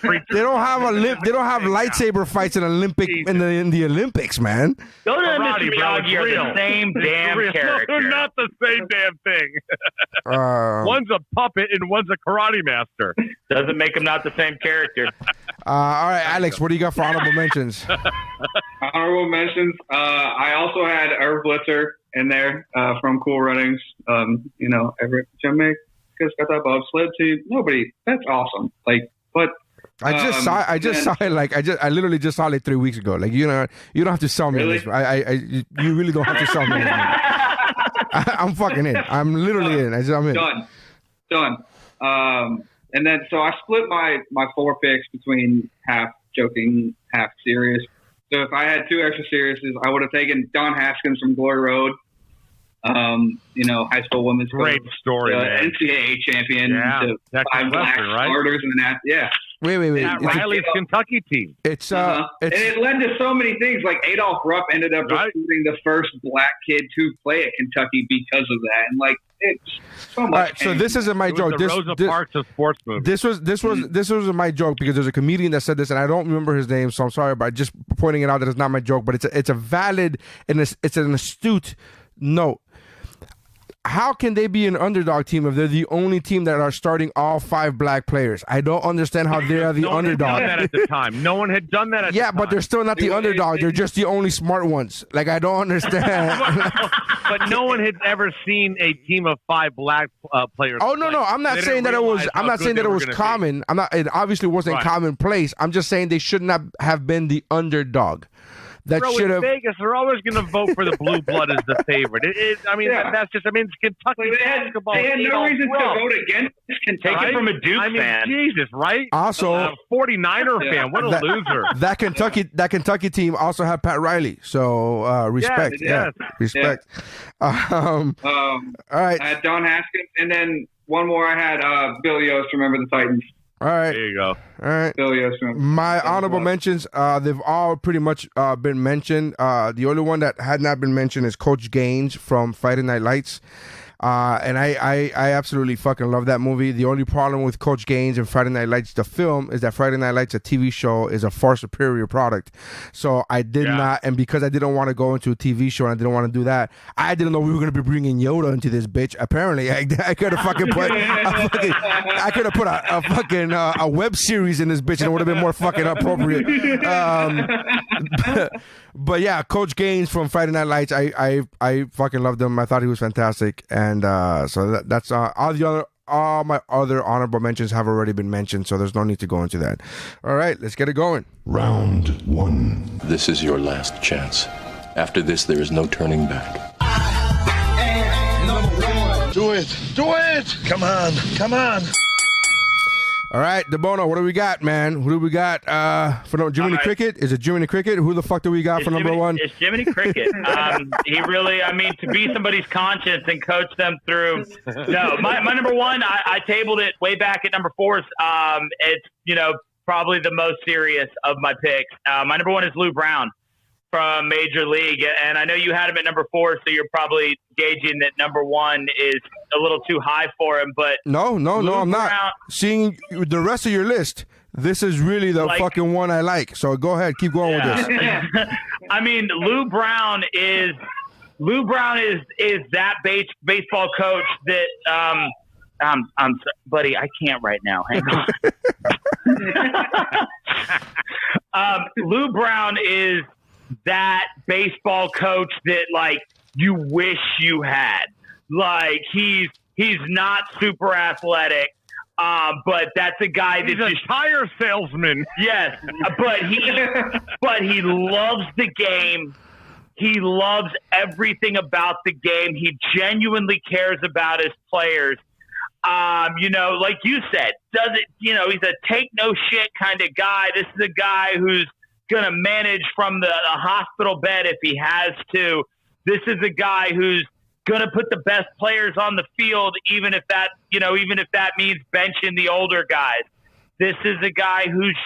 have They don't have lightsaber fights in the Olympics, man. Yoda and Karate, Mr. bro, Miyagi it's are real. the same damn Real. character. They're not the same damn thing. One's a puppet and one's a karate master. Doesn't make them not the same character. All right, Alex, what do you got for honorable mentions? Honorable mentions. I also had Irv Blitzer in there from Cool Runnings. Everett Jamaica's got that bobsled team. Nobody. That's awesome. I literally just saw it like 3 weeks ago. Like, you don't have to sell me Really? this. You really don't have to sell me this. I'm fucking in. I'm literally in. I'm in. Done. And then, so I split my 4 picks between half joking, half serious. So if I had 2 extra seriouses, I would have taken Don Haskins from Glory Road. High school women's Great coach, story, man. NCAA champion, Yeah. to 5 black Right? starters in the NAS. Yeah. Wait. Pat Riley's Kentucky team. And it led to so many things. Like Adolph Rupp ended up recruiting the first black kid to play at Kentucky because of that. And it's so much. All right, so this isn't my joke. The Rosa Parks of sports movie. This was my joke because there's a comedian that said this, and I don't remember his name, so I'm sorry, but just pointing it out that it's not my joke, but it's a valid and it's an astute note. How can they be an underdog team if they're the only team that are starting all 5 black players? I don't understand how they are the underdog. No one had done that at the time. No one had done that at the time. Yeah, but they're still not the underdog. They're just the only smart ones. Like, I don't understand. But no one had ever seen a team of 5 black players. Oh no, I'm not saying that it was. I'm not saying that it was common. It obviously wasn't commonplace. I'm just saying they should not have been the underdog. That should have. Vegas, they're always going to vote for the blue blood as the favorite. That's just. It's Kentucky basketball. They had no reason to vote against Kentucky. Take it from a Duke fan. Jesus, right? Also, 49er fan. What a loser. That Kentucky team also had Pat Riley. So respect. Yes. Respect. All right. I had Don Haskins, and then one more. I had Billy Yost. Remember the Titans. All right. There you go. All right. Billy Yost. My honorable mentions, they've all pretty much been mentioned. The only one that had not been mentioned is Coach Gaines from Friday Night Lights. And I absolutely fucking love that movie. The only problem with Coach Gaines and Friday Night Lights, the film, is that Friday Night Lights, a TV show, is a far superior product. So I did not, and because I didn't want to go into a TV show and I didn't want to do that, I didn't know we were going to be bringing Yoda into this bitch. Apparently, I could have fucking put, a fucking a web series in this bitch and it would have been more fucking appropriate. But yeah, Coach Gaines from Friday Night Lights, I fucking loved him. I thought he was fantastic, and so that's all my other honorable mentions have already been mentioned, so there's no need to go into that. All right, let's get it going. Round 1. This is your last chance. After this, there is no turning back. Do it. Do it. Come on. All right, DeBono, what do we got, man? Who do we got for Jiminy Cricket? Is it Jiminy Cricket? Who the fuck do we got for number 1? It's Jiminy Cricket. He really, to be somebody's conscience and coach them through. No, my number 1, I tabled it way back at number 4. It's, probably the most serious of my picks. My number 1 is Lou Brown from Major League. And I know you had him at number 4, so you're probably gauging that number 1 is a little too high for him. But no, I'm not. Seeing the rest of your list, this is really the fucking one I like. So go ahead, keep going with this. Lou Brown is that baseball coach that I'm buddy, I can't right now. Hang on. Lou Brown is that baseball coach that you wish you had. He's not super athletic, but that's a guy that's a tire salesman. Yes, but he loves the game. He loves everything about the game. He genuinely cares about his players. Like you said, he's a take no shit kind of guy. This is a guy who's going to manage from the hospital bed if he has to. This is a guy who's going to put the best players on the field, even if that means benching the older guys. This is a guy who's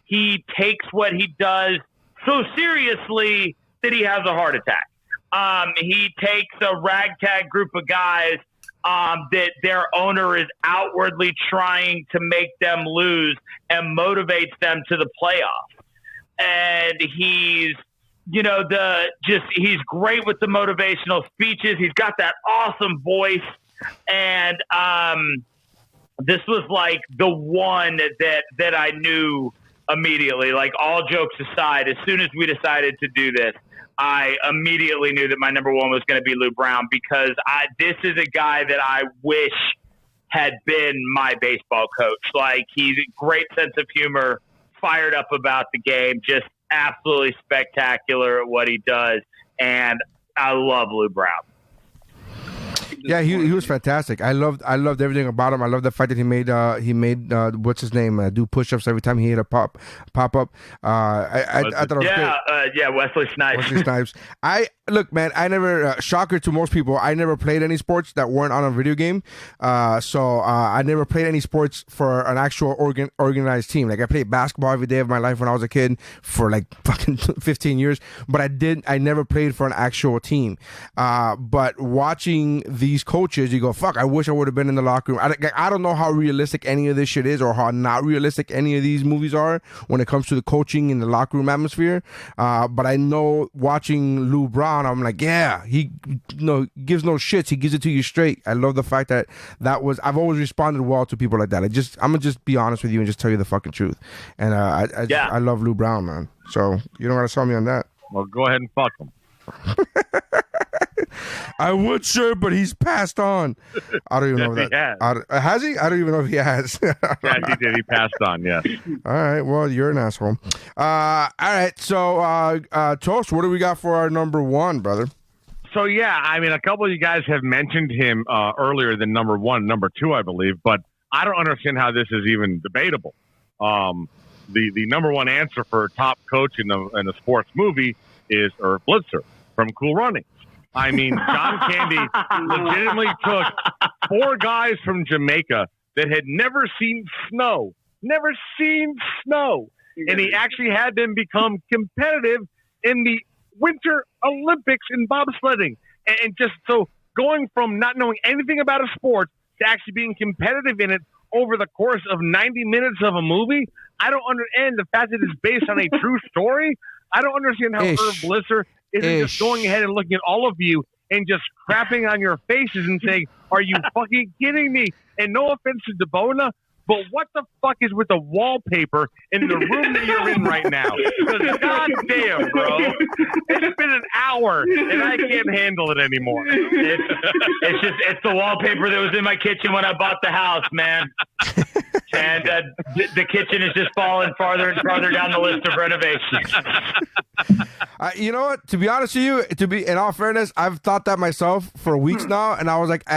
he takes what he does so seriously that he has a heart attack. He takes a ragtag group of guys that their owner is outwardly trying to make them lose and motivates them to the playoffs. And he's, he's great with the motivational speeches. He's got that awesome voice. And this was like the one that I knew immediately. Like, all jokes aside, as soon as we decided to do this, I immediately knew that my number one was going to be Lou Brown, because this is a guy that I wish had been my baseball coach. Like, he's a great sense of humor, fired up about the game, just absolutely spectacular at what he does. And I love Lou Brown. Yeah, he was fantastic. I loved everything about him. I love the fact that he made what's his name, do push-ups every time he hit a pop up. I thought it was great. Wesley Snipes. Wesley Snipes. Look, man, I never, shocker to most people, I never played any sports that weren't on a video game. So I never played any sports for an actual organized team. Like, I played basketball every day of my life when I was a kid for like fucking 15 years. But I never played for an actual team. But watching these coaches, you go, fuck, I wish I would have been in the locker room. I don't know how realistic any of this shit is, or how not realistic any of these movies are when it comes to the coaching in the locker room atmosphere. But I know, watching Lou Brown, I'm like, yeah, he gives no shits. He gives it to you straight. I love the fact that was, I've always responded well to people like that. I'm gonna just be honest with you and just tell you the fucking truth. And I love Lou Brown, man. So you don't gotta sell me on that. Well, go ahead and fuck him. I would, sure, but he's passed on. I don't even know if that has he? I don't even know if he has. Yeah, he did. He passed on. Yeah. All right. Well, you're an asshole. All right. So, Toast, what do we got for our number one, brother? So yeah, I mean, a couple of you guys have mentioned him earlier than number one, number two, I believe, but I don't understand how this is even debatable. The number one answer for top coach in a sports movie is Irv Blitzer from Cool Runnings. I mean, John Candy legitimately took 4 guys from Jamaica that had never seen snow, and he actually had them become competitive in the Winter Olympics in bobsledding. And just so going from not knowing anything about a sport to actually being competitive in it over the course of 90 minutes of a movie, I don't understand the fact that it's based on a true story. I don't understand how Irv Blitzer isn't just going ahead and looking at all of you and just crapping on your faces and saying, are you fucking kidding me? And no offense to DeBona, but what the fuck is with the wallpaper in the room that you're in right now? Because goddamn, bro, it's been an hour and I can't handle it anymore. It's the wallpaper that was in my kitchen when I bought the house, man. And the kitchen is just falling farther and farther down the list of renovations. You know what? To be honest with you, in all fairness, I've thought that myself for weeks now, and I was like,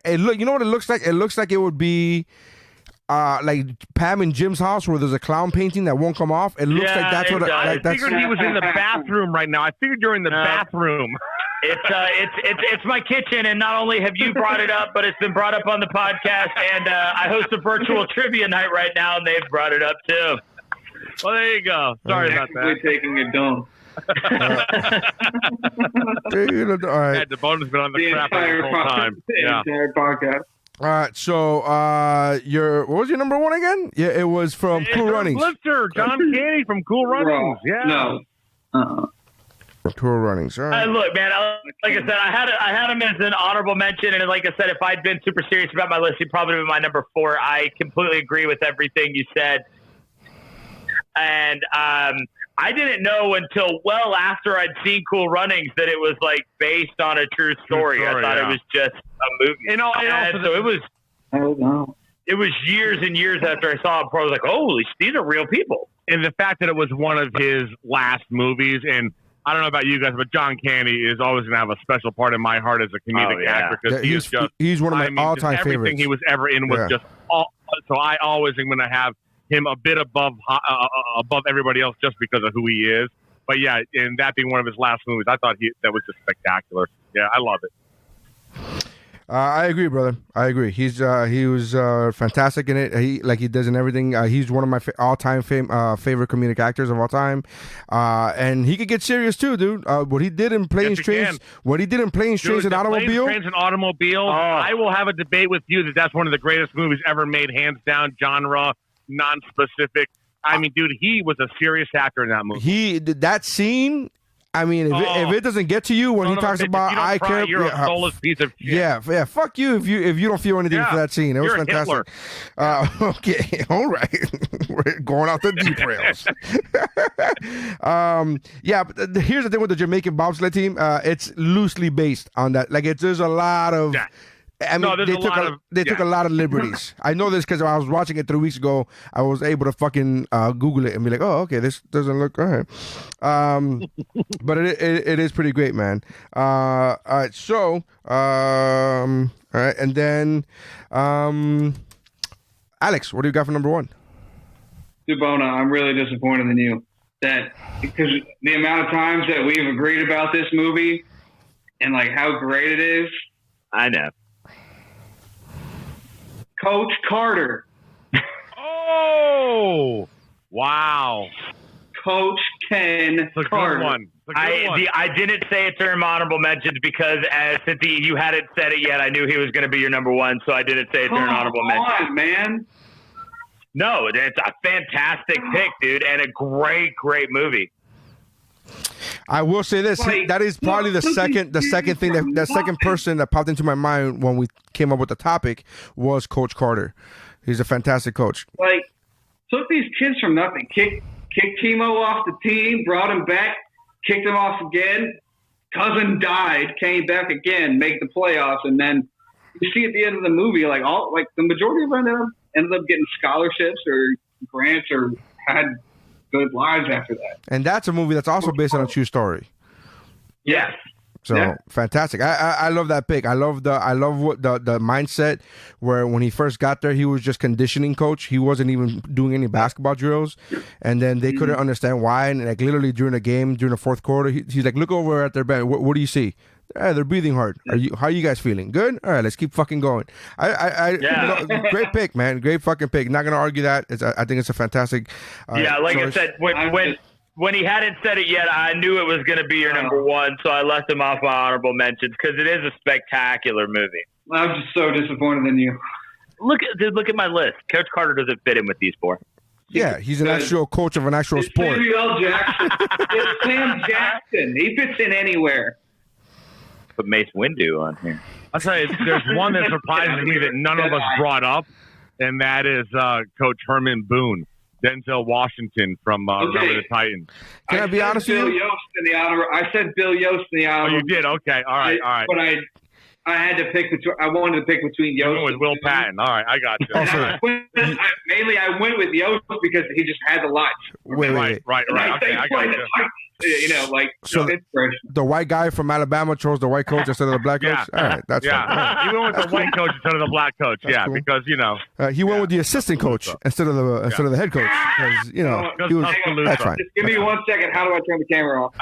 look, you know what it looks like? It looks like it would be like Pam and Jim's house, where there's a clown painting that won't come off. It looks like that's what. I figured he was in the bathroom right now. I figured you're in the bathroom. It's my kitchen, and not only have you brought it up, but it's been brought up on the podcast, and I host a virtual trivia night right now, and they've brought it up too. Well, there you go. Sorry about that. Taking it down. All right. The bonus has been on the crap the whole time. The entire podcast. All right, so what was your number one again? Yeah, it was from Cool Runnings. Blitzer, John Candy from Cool Runnings. Yeah. No. Cool Runnings. All right. Look, man, like I said, I had him as an honorable mention, and like I said, if I'd been super serious about my list, he'd probably be my number 4. I completely agree with everything you said, and I didn't know until well after I'd seen Cool Runnings that it was like based on a true story. I thought it was just a movie. So it was. Oh no. It was years and years after I saw it before I was like, holy, these are real people. And the fact that it was one of his last movies, and I don't know about you guys, but John Candy is always going to have a special part in my heart as a comedic actor, because he's one of my all-time favorites. Everything he was ever in was just so I always am going to have him a bit above everybody else just because of who he is. But yeah, and that being one of his last movies, I thought that was just spectacular. Yeah, I love it. I agree, brother. I agree. He was fantastic in it. He does in everything. He's one of my all-time favorite comedic actors of all time, and he could get serious too, dude. What he did in Planes, Trains, and Automobile. Trains and Automobile. I will have a debate with you that's one of the greatest movies ever made, hands down. Genre, non-specific. I mean, dude, he was a serious actor in that movie. That scene. I mean, if it doesn't get to you when he talks about I care, you're a soulless piece of shit. Yeah. Fuck you if you don't feel anything for that scene. It was fantastic. Okay, all right, we're going out the deep rails. But here's the thing with the Jamaican bobsled team. It's loosely based on that. Like, there's a lot of. Yeah. I mean, they took a lot of liberties. I know this because I was watching it 3 weeks ago. I was able to fucking Google it and be like, oh, okay, this doesn't look all right. But it is pretty great, man. All right, so, all right, and then, Alex, what do you got for number one? Dubona, I'm really disappointed in you. Because the amount of times that we've agreed about this movie and, like, how great it is. I know. Coach Carter. Oh, wow. Coach Ken Carter. Good one. I didn't say it during honorable mentions because since you hadn't said it yet, I knew he was going to be your number one, so I didn't say it during honorable mentions. Come on, man. No, it's a fantastic pick, dude, and a great movie. I will say this: that is probably the second thing that second person that popped into my mind when we came up with the topic was Coach Carter. He's a fantastic coach. Like, took these kids from nothing, kicked Timo off the team, brought him back, kicked him off again. Cousin died, came back again, make the playoffs, and then you see at the end of the movie, the majority of them ended up getting scholarships or grants or had good lives after that. And that's a movie that's also based on a true story. Yes. So fantastic. I love that pick. I love what the mindset where when he first got there, he was just conditioning coach. He wasn't even doing any basketball drills. And then they couldn't understand why. And like literally during the game, during the fourth quarter, he's like, look over at their bench. What do you see? They're breathing hard. How are you guys feeling? Good? All right, let's keep fucking going. Great pick, man. Great fucking pick. Not going to argue that. I think it's a fantastic like choice. I said, when he hadn't said it yet, I knew it was going to be your number one, so I left him off my honorable mentions because it is a spectacular movie. I'm just so disappointed in you. Look at my list. Coach Carter doesn't fit in with these four. Yeah, he's an actual coach of an actual sport. Samuel Jackson. It's Sam Jackson. He fits in anywhere. Put Mace Windu on here. I'll tell you, there's one that surprises me that none of us brought up, and that is Coach Herman Boone, Denzel Washington from Remember the Titans. Can I be honest with you? I said Bill Yost in the honor. Oh, you did? Okay. All right. But I had to pick between. I wanted to pick between Yost with Will Patton. All right, I got you. Mainly, I went with Yost because he just had the lights. Wait. Right. Okay, I got you. The white guy from Alabama chose the white coach instead of the black coach. All right, that's fine. He went with the white coach instead of the black coach. That's cool. Because he went with the assistant coach instead of the head coach. Because he was, that's fine. Just give me 1 second. How do I turn the camera off?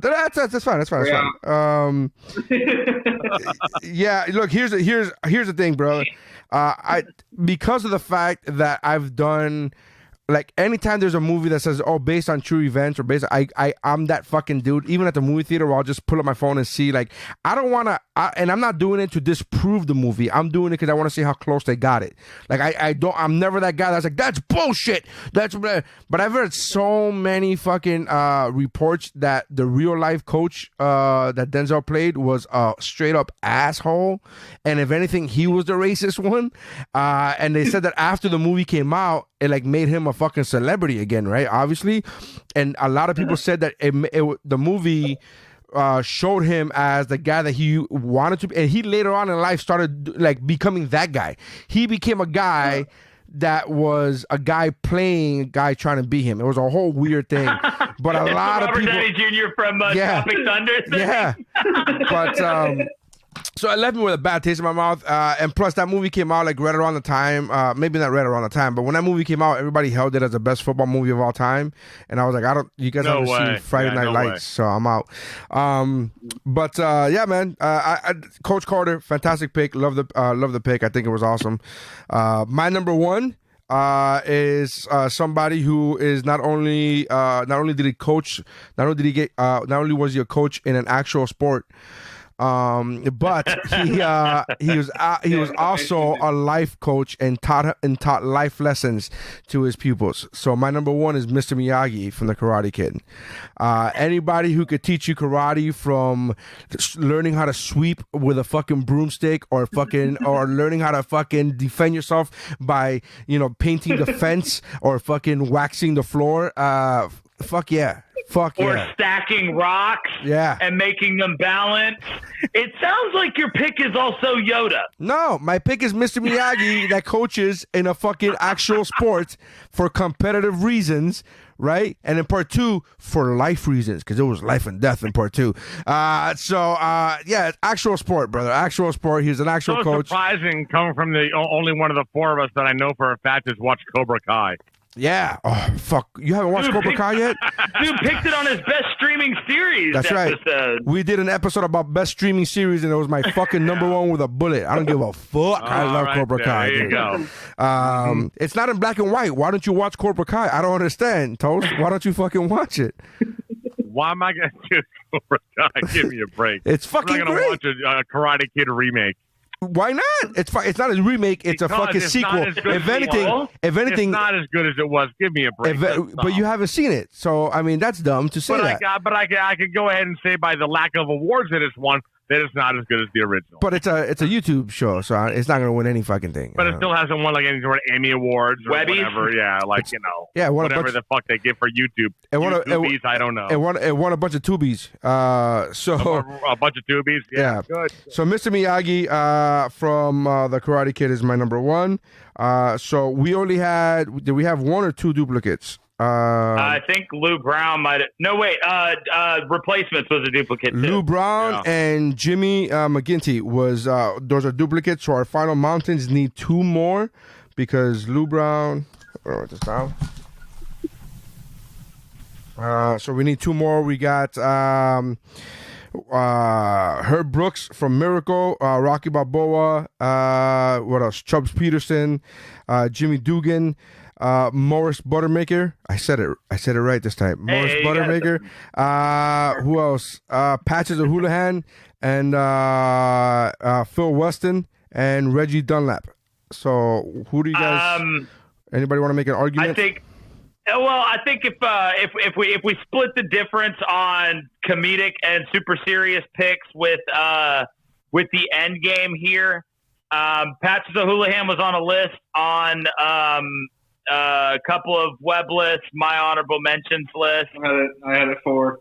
That's fine. That's fine. Look, here's the thing, brother. Because of the fact that I've done. Like anytime there's a movie that says, "Oh, based on true events" or based, I'm that fucking dude. Even at the movie theater, where I'll just pull up my phone and see. Like, I don't want to, and I'm not doing it to disprove the movie. I'm doing it because I want to see how close they got it. Like, I'm never that guy that's like, "That's bullshit." But I've heard so many fucking reports that the real life coach that Denzel played was a straight up asshole, and if anything, he was the racist one. And they said that after the movie came out, it like made him a fucking celebrity again, right? Obviously, and a lot of people said that the movie showed him as the guy that he wanted to be, and he later on in life started like becoming that guy. He became a guy that was a guy playing a guy trying to be him. It was a whole weird thing, but a lot of people. Robert Downey Jr. from Tropic Thunder. Yeah, but. So it left me with a bad taste in my mouth. And plus, that movie came out like right around the time. Maybe not right around the time, but when that movie came out, everybody held it as the best football movie of all time. And I was like, you guys haven't seen Friday Night Lights, so I'm out. But yeah, man. Coach Carter, fantastic pick. Love the pick. I think it was awesome. My number one is somebody who is not only did he coach, not only was he a coach in an actual sport, but he was also a life coach and taught life lessons to his pupils. So my number one is Mr. Miyagi from the Karate Kid. Anybody who could teach you karate, from learning how to sweep with a fucking broomstick, or learning how to fucking defend yourself by painting the fence or fucking waxing the floor. Fuck yeah. Or stacking rocks and making them balance. It sounds like your pick is also Yoda. No, my pick is Mr. Miyagi that coaches in a fucking actual sport for competitive reasons, right? And in part 2, for life reasons, because it was life and death in part 2. Yeah, actual sport, brother. Actual sport. He's an actual coach. Surprising coming from the only one of the four of us that I know for a fact has watched Cobra Kai. Yeah. Oh, fuck. You haven't watched Cobra Kai yet? Dude picked it on his best streaming series. That's episode. Right. We did an episode about best streaming series, and it was my fucking number one with a bullet. I don't give a fuck. I love Cobra Kai. There you go. It's not in black and white. Why don't you watch Cobra Kai? I don't understand, Toast. Why don't you fucking watch it? Why am I going to do Cobra Kai? Give me a break. It's fucking I'm not going to watch a Karate Kid remake. Why not? It's not a remake. It's a fucking sequel. If anything, it's not as good as it was. Give me a break. But you haven't seen it, so I mean that's dumb to say that. I could go ahead and say by the lack of awards that it's won, that it's not as good as the original. But it's a YouTube show, so it's not going to win any fucking thing. But it still hasn't won like any sort of Emmy awards or whatever. Yeah, whatever the fuck they give for YouTube. Tubies, I don't know. It won a bunch of Tubies. A bunch of Tubies. Yeah. Good. So Mr. Miyagi from the Karate Kid is my number one. So we only did we have one or two duplicates? I think Lou Brown might have. No, wait. Replacements was a duplicate too. Lou Brown and Jimmy McGinty was those are duplicates. So our final mountains need two more because Lou Brown. I'll write this down. So we need two more. We got Herb Brooks from Miracle, Rocky Balboa. What else? Chubbs Peterson, Jimmy Dugan. Morris Buttermaker. I said it right this time. Morris Buttermaker. Who else? Patches O'Houlihan and Phil Weston and Reggie Dunlap. So who do you guys? Anybody want to make an argument? I think if we split the difference on comedic and super serious picks with the end game here, Patches O'Houlihan was on a list on a couple of web lists, my honorable mentions list. I had it for.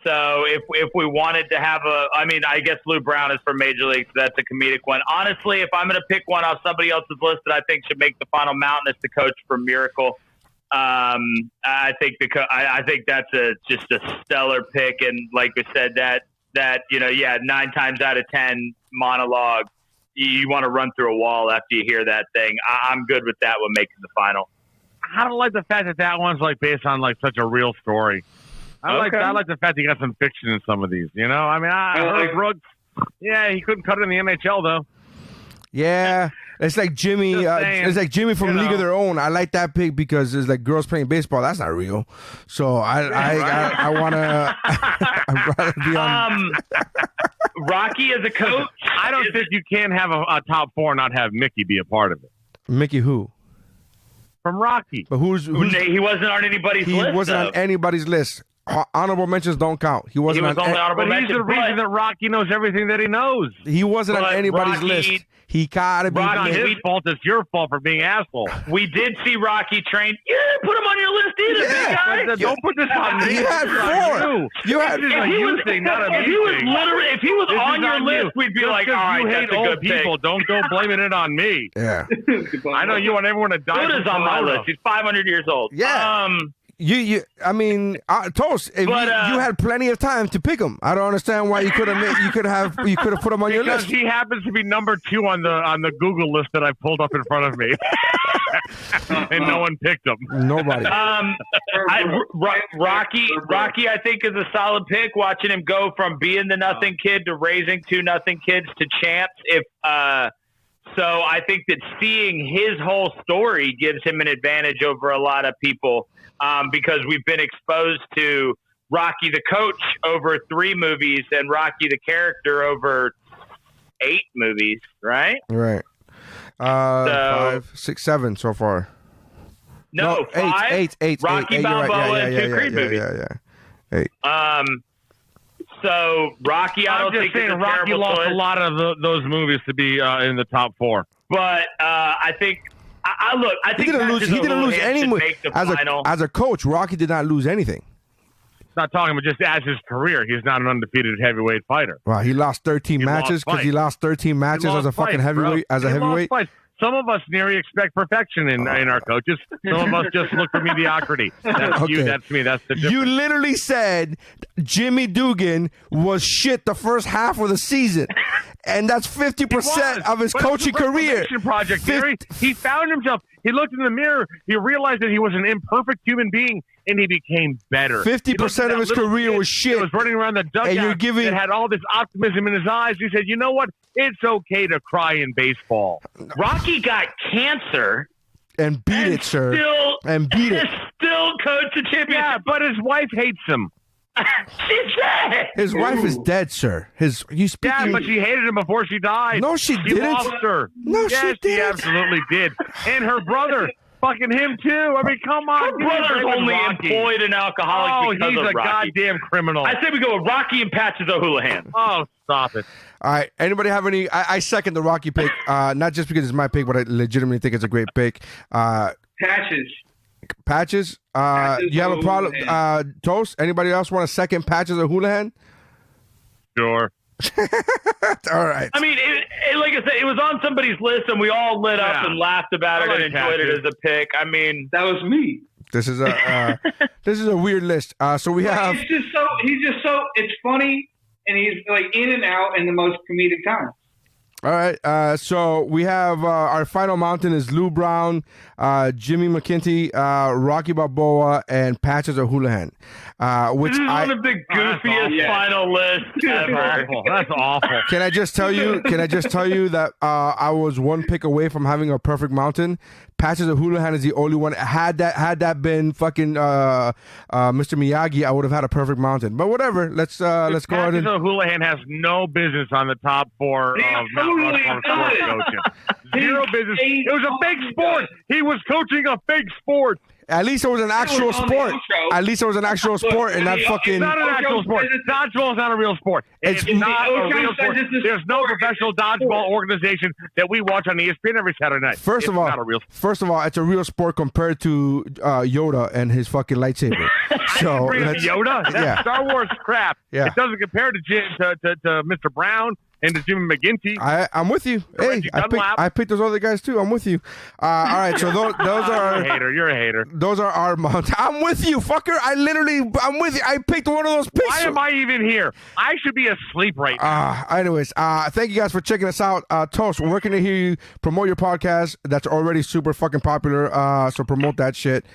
So if we wanted to have I guess Lou Brown is for Major League, so that's a comedic one. Honestly, if I'm going to pick one off somebody else's list that I think should make the final mountain, it's the coach from Miracle. I think that's just a stellar pick, and like we said, that 9 times out of 10 monologue. You want to run through a wall after you hear that thing. I'm good with that one making the final. I don't like the fact that one's like based on like such a real story. I like the fact that you got some fiction in some of these. I mean, Herb Brooks. Yeah, he couldn't cut it in the NHL though. Yeah, it's like Jimmy. It's like Jimmy from League of Their Own. I like that pick because it's like girls playing baseball. That's not real. So I wanna. I'd rather be on. Rocky as a coach. I don't think you can have a top four and not have Mickey be a part of it. Mickey who? From Rocky. But who's he wasn't on anybody's list. He wasn't on anybody's list. Honorable mentions don't count. He wasn't on honorable mentions. He's the reason that Rocky knows everything that he knows. He wasn't on anybody's list. He gotta be. It's his fault. It's your fault for being asshole. We did see Rocky train. You didn't put him on your list either, big guy. Don't put this on me. You had four. You had if he was on your list, we'd be like, all right, that's a good people. Don't go blaming it on me. Yeah. I know you want everyone to die. Yoda's on my list. He's 500 years old. Yeah. I mean, Toast. If you had plenty of time to pick him. I don't understand why you could have put him on your because list. he happens to be number 2 on the Google list that I pulled up in front of me, and no one picked him. Nobody. Rocky, I think, is a solid pick. Watching him go from being the nothing kid to raising 2 nothing kids to champs. So I think that seeing his whole story gives him an advantage over a lot of people because we've been exposed to Rocky the coach over 3 movies and Rocky the character over 8 movies, right? Right. 5, 6, 7 so far. No, 5. 8. Rocky Balboa and 2 Creed movies. Yeah. 8. So Rocky, I don't think is a Rocky terrible lost choice. a lot of those movies to be in the top 4. But I think I think He didn't lose any make the final. as a coach. Rocky did not lose anything. Not talking about just as his career. He's not an undefeated heavyweight fighter. Wow, he lost 13 matches because he lost 13 matches as a fucking heavyweight. As a heavyweight. Some of us nearly expect perfection in our coaches. Some of us just look for mediocrity. That's you. That's me. That's the difference. You literally said Jimmy Dugan was shit the first half of the season, and that's 50% of his coaching career. Project, Gary. He found himself. He looked in the mirror. He realized that he was an imperfect human being, and he became better. 50% of his career was shit. He was running around the dugout And you're giving- and had all this optimism in his eyes. He said, "You know what? It's okay to cry in baseball." Rocky got cancer and beat it, sir. And beat it. Still coach the championship. Yeah, but his wife hates him. She's dead. His wife is dead, sir. You speaking? Yeah, but she hated him before she died. No, she didn't. Lost her. No, yes, she didn't. She absolutely did. And her brother, fucking him too. I mean, come on. Her brother's only employed an alcoholic because he's of a Rocky. goddamn criminal. I say we go with Rocky and Patches O'Houlihan. Oh, stop it. All right. Anybody have any? I second the Rocky pick, not just because it's my pick, but I legitimately think it's a great pick. Patches. Patches. You have a problem? Toast. Anybody else want a second Patches or Houlihan? Sure. All right. I mean, like I said, it was on somebody's list, and we all lit up and laughed about it and enjoyed it as a pick. I mean, that was me. This is a weird list. So we have. He's just so. It's funny, and he's like in and out in the most comedic times. All right, so we have our final mountain is Lou Brown, Jimmy McKinty, Rocky Balboa, and Patches O'Houlihan. Which this is one of the goofiest final lists ever. That's awful. Can I just tell you that I was one pick away from having a perfect mountain? Patches O'Houlihan is the only one. Had that been fucking Mr. Miyagi, I would have had a perfect mountain. But whatever. Let's go ahead. Patches O'Houlihan has no business on the top 4 of Mount Rushmore sports coaching. Zero business. It was a fake sport. He was coaching a fake sport. At least it was an actual sport. At least it was an actual sport, and not fucking. It's not an actual sport. Dodgeball is not a real sport. It's not a real sport. There's no professional dodgeball organization that we watch on ESPN every Saturday night. First of all, it's a real sport compared to Yoda and his fucking lightsaber. So Yoda, that's Star Wars crap. Yeah. It doesn't compare to Mr. Brown and to Jimmy McGinty. I'm with you. Hey, I picked those other guys too. I'm with you. All right, so those are. You're a hater. Those are our mountains. I'm with you, fucker. I'm with you. I picked one of those picks. Why am I even here? I should be asleep right now. Anyways, thank you guys for checking us out. Toast, we're going to hear you promote your podcast that's already super fucking popular. So promote that shit.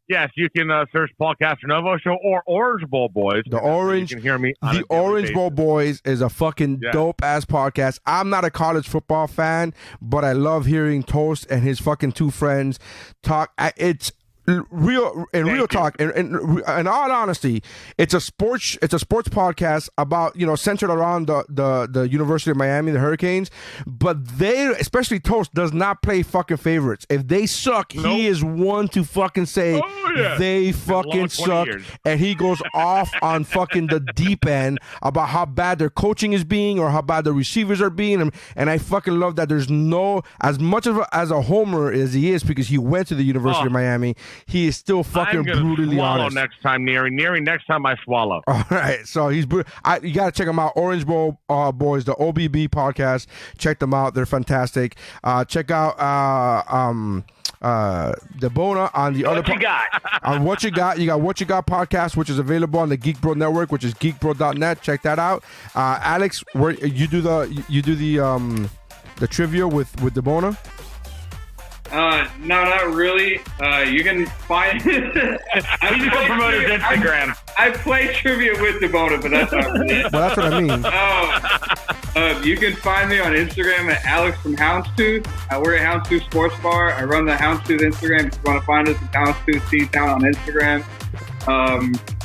Yes, you can search Paul Castronovo Show or Orange Bowl Boys. You can hear me. The Orange Bowl Boys is a fucking dope ass podcast. I'm not a college football fan, but I love hearing Toast and his fucking 2 friends talk. It's real talk. In all honesty, it's a sports podcast about, centered around the University of Miami, the Hurricanes. But they, especially Toast, does not play fucking favorites. If they suck, he is one to fucking say they fucking suck, and he goes off on fucking the deep end about how bad their coaching is being or how bad the receivers are being. And I fucking love that there's no, as much of as a homer as he is, because he went to the University of Miami, he is still fucking brutally honest. Next time, Neary, next time I swallow. All right, so he's you got to check them out. Orange Bowl Boys, the OBB podcast. Check them out; they're fantastic. Check out Debona on the other. What you got? On What You Got, you got What You Got podcast, which is available on the Geek Bro Network, which is geekbro.net. Check that out. Alex, where you do the trivia with Debona? No, not really. You can find. He just go promote his Instagram. I play trivia with Debona, but that's not really it. Well, that's what I mean. You can find me on Instagram at Alex from Houndstooth. We're at Houndstooth Sports Bar. I run the Houndstooth Instagram. If you want to find us, it's Houndstooth C-Town on Instagram.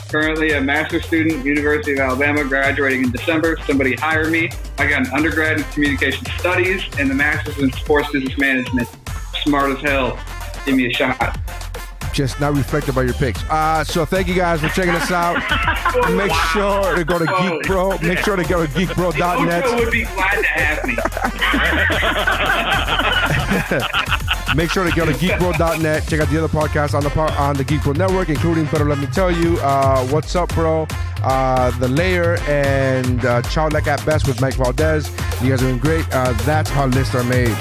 Currently a master's student, University of Alabama, graduating in December. Somebody hire me. I got an undergrad in communication studies and the master's in sports business management. Smart as hell. Give me a shot. Just not reflected by your picks. So thank you guys for checking us out. Make sure to go to Geek Bro. Make sure to go to geekbro.net. Ocho would be glad to have me. Make sure to go to geekbro.net. Check out the other podcasts on the Geek Bro Network, including Pero Let Me Tell You, What's Up, Bro, The Layer, and Childlike at Best with Mike Valdez. You guys are doing great. That's how lists are made.